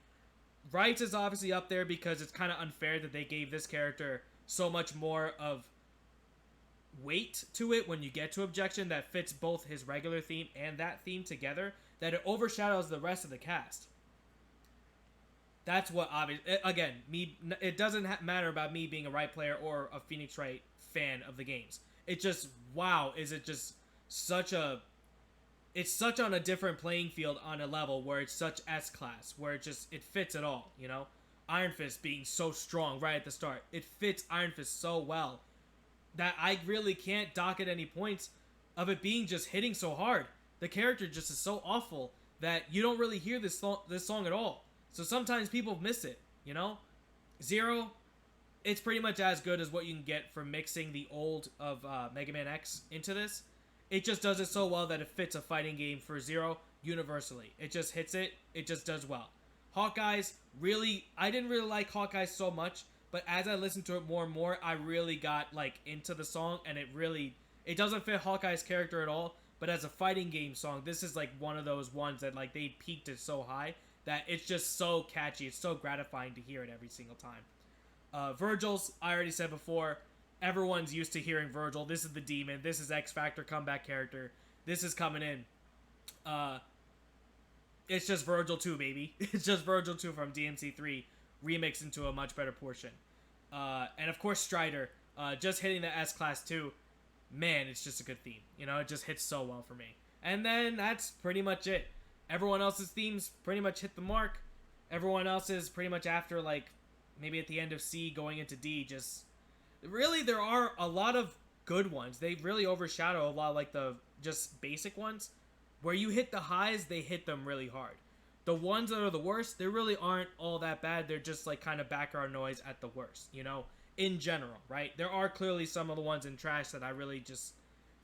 Rights is obviously up there because it's kind of unfair that they gave this character so much more of weight to it when you get to Objection that fits both his regular theme and that theme together, that it overshadows the rest of the cast. That's what again, it doesn't matter about me being a Wright player or a Phoenix Wright fan of the games. It just, wow, is it just it's such on a different playing field on a level where it's such S-Class, where it fits it all, Iron Fist being so strong right at the start. It fits Iron Fist so well that I really can't dock at any points of it being just hitting so hard. The character just is so awful that you don't really hear this song at all. So sometimes people miss it, Zero, it's pretty much as good as what you can get from mixing the old of Mega Man X into this. It just does it so well that it fits a fighting game for Zero universally. It just hits it. It just does well. Hawkeye's, I didn't really like Hawkeye so much, but as I listened to it more and more, I really got like into the song, and it doesn't fit Hawkeye's character at all, but as a fighting game song, this is like one of those ones that like they peaked it so high that it's just so catchy. It's so gratifying to hear it every single time. Virgil's, I already said before, everyone's used to hearing Virgil. This is the demon. This is X Factor comeback character. This is coming in. It's just Virgil 2, baby. It's just Virgil 2 from DMC3 remixed into a much better portion. And of course Strider, just hitting the S-Class too. Man, it's just a good theme. It just hits so well for me. And then that's pretty much it. Everyone else's themes pretty much hit the mark. Everyone else's pretty much after, like, maybe at the end of C going into D, just... Really, there are a lot of good ones. They really overshadow a lot of, like, the just basic ones. Where you hit the highs, they hit them really hard. The ones that are the worst, they really aren't all that bad. They're just, like, kind of background noise at the worst, in general, right? There are clearly some of the ones in trash that I really just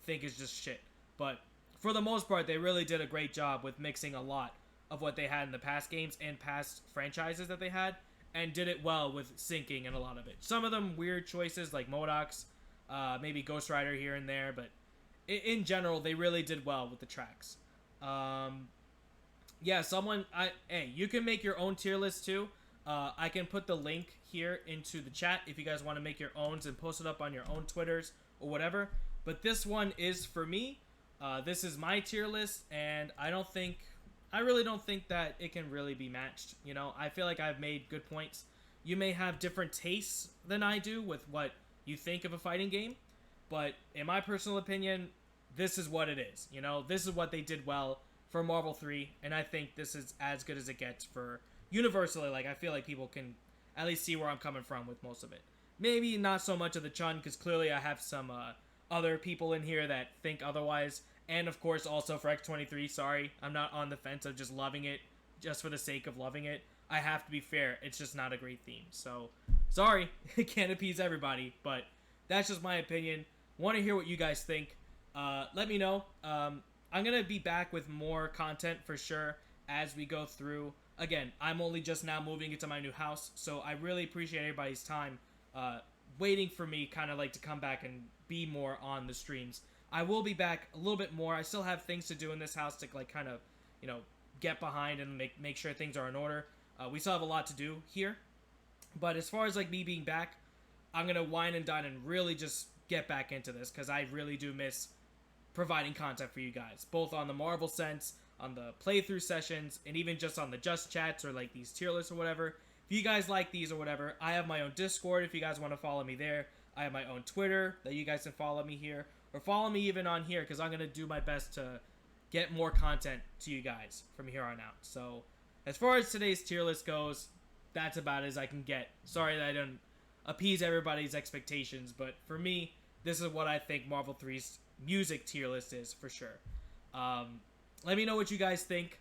think is just shit. But for the most part, they really did a great job with mixing a lot of what they had in the past games and past franchises that they had, and did it well with syncing and a lot of it. Some of them weird choices like MODOK's, maybe Ghost Rider here and there, but in general, they really did well with the tracks. Yeah, you can make your own tier list too. I can put the link here into the chat if you guys want to make your own and post it up on your own Twitters or whatever. But this one is for me. This is my tier list, and I really don't think that it can really be matched. I feel like I've made good points. You may have different tastes than I do with what you think of a fighting game, But in my personal opinion, this is what it is. You know, this is what they did well for Marvel 3, and I think this is as good as it gets for universally. Like, I feel like people can at least see where I'm coming from with most of it. Maybe not so much of the Chun, because clearly I have some other people in here that think otherwise. And of course also for X-23, sorry, I'm not on the fence of just loving it just for the sake of loving it. I have to be fair, it's just not a great theme. So, sorry, it can't appease everybody, but that's just my opinion. Want to hear what you guys think. Let me know. I'm going to be back with more content for sure as we go through. Again, I'm only just now moving into my new house, so I really appreciate everybody's time waiting for me kind of like to come back and be more on the streams. I will be back a little bit more. I still have things to do in this house to like kind of, you know, get behind and make sure things are in order. We still have a lot to do here. But as far as like me being back, I'm going to wine and dine and really just get back into this because I really do miss providing content for you guys. Both on the Marvel sense, on the playthrough sessions, and even just on the Just Chats or like these tier lists or whatever. If you guys like these or whatever, I have my own Discord if you guys want to follow me there. I have my own Twitter that you guys can follow me here. Or follow me even on here because I'm going to do my best to get more content to you guys from here on out. So, as far as today's tier list goes, that's about as I can get. Sorry that I don't appease everybody's expectations, but for me, this is what I think Marvel 3's music tier list is for sure. Let me know what you guys think.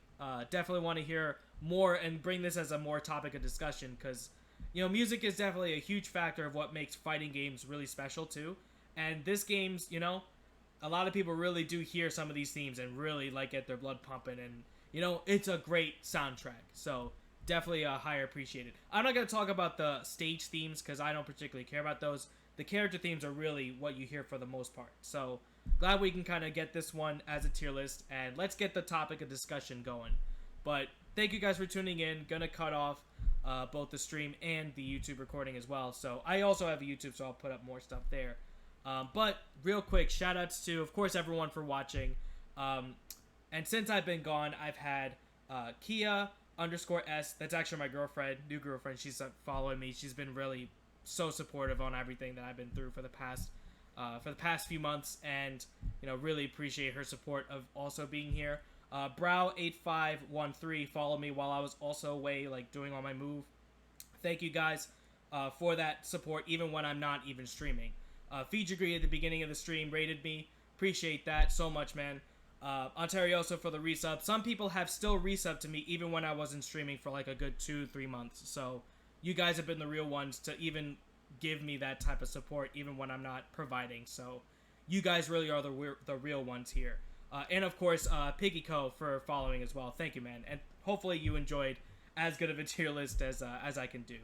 Definitely want to hear more and bring this as a more topic of discussion because, you know, music is definitely a huge factor of what makes fighting games really special too. And this game's, you know, a lot of people really do hear some of these themes and really like get their blood pumping. And, you know, it's a great soundtrack. So, definitely higher appreciated. I'm not going to talk about the stage themes because I don't particularly care about those. The character themes are really what you hear for the most part. So, glad we can kind of get this one as a tier list. And let's get the topic of discussion going. But, thank you guys for tuning in. Gonna cut off both the stream and the YouTube recording as well. So, I also have a YouTube, so I'll put up more stuff there. But real quick, shout outs to, of course, everyone for watching. And since I've been gone, I've had Kia_S. That's actually my girlfriend, new girlfriend. She's following me. She's been really so supportive on everything that I've been through for the past few months, and you know, really appreciate her support of also being here. Brow8513 followed me while I was also away, like doing all my move. Thank you guys for that support, even when I'm not even streaming. Fiji at the beginning of the stream rated me. Appreciate that so much, man. Ontarioso for the resub. Some people have still resubbed to me even when I wasn't streaming for like a good 2-3 months. So you guys have been the real ones to even give me that type of support even when I'm not providing. So you guys really are the real ones here. And of course, Piggy Co for following as well. Thank you, man. And hopefully you enjoyed as good of a tier list as I can do.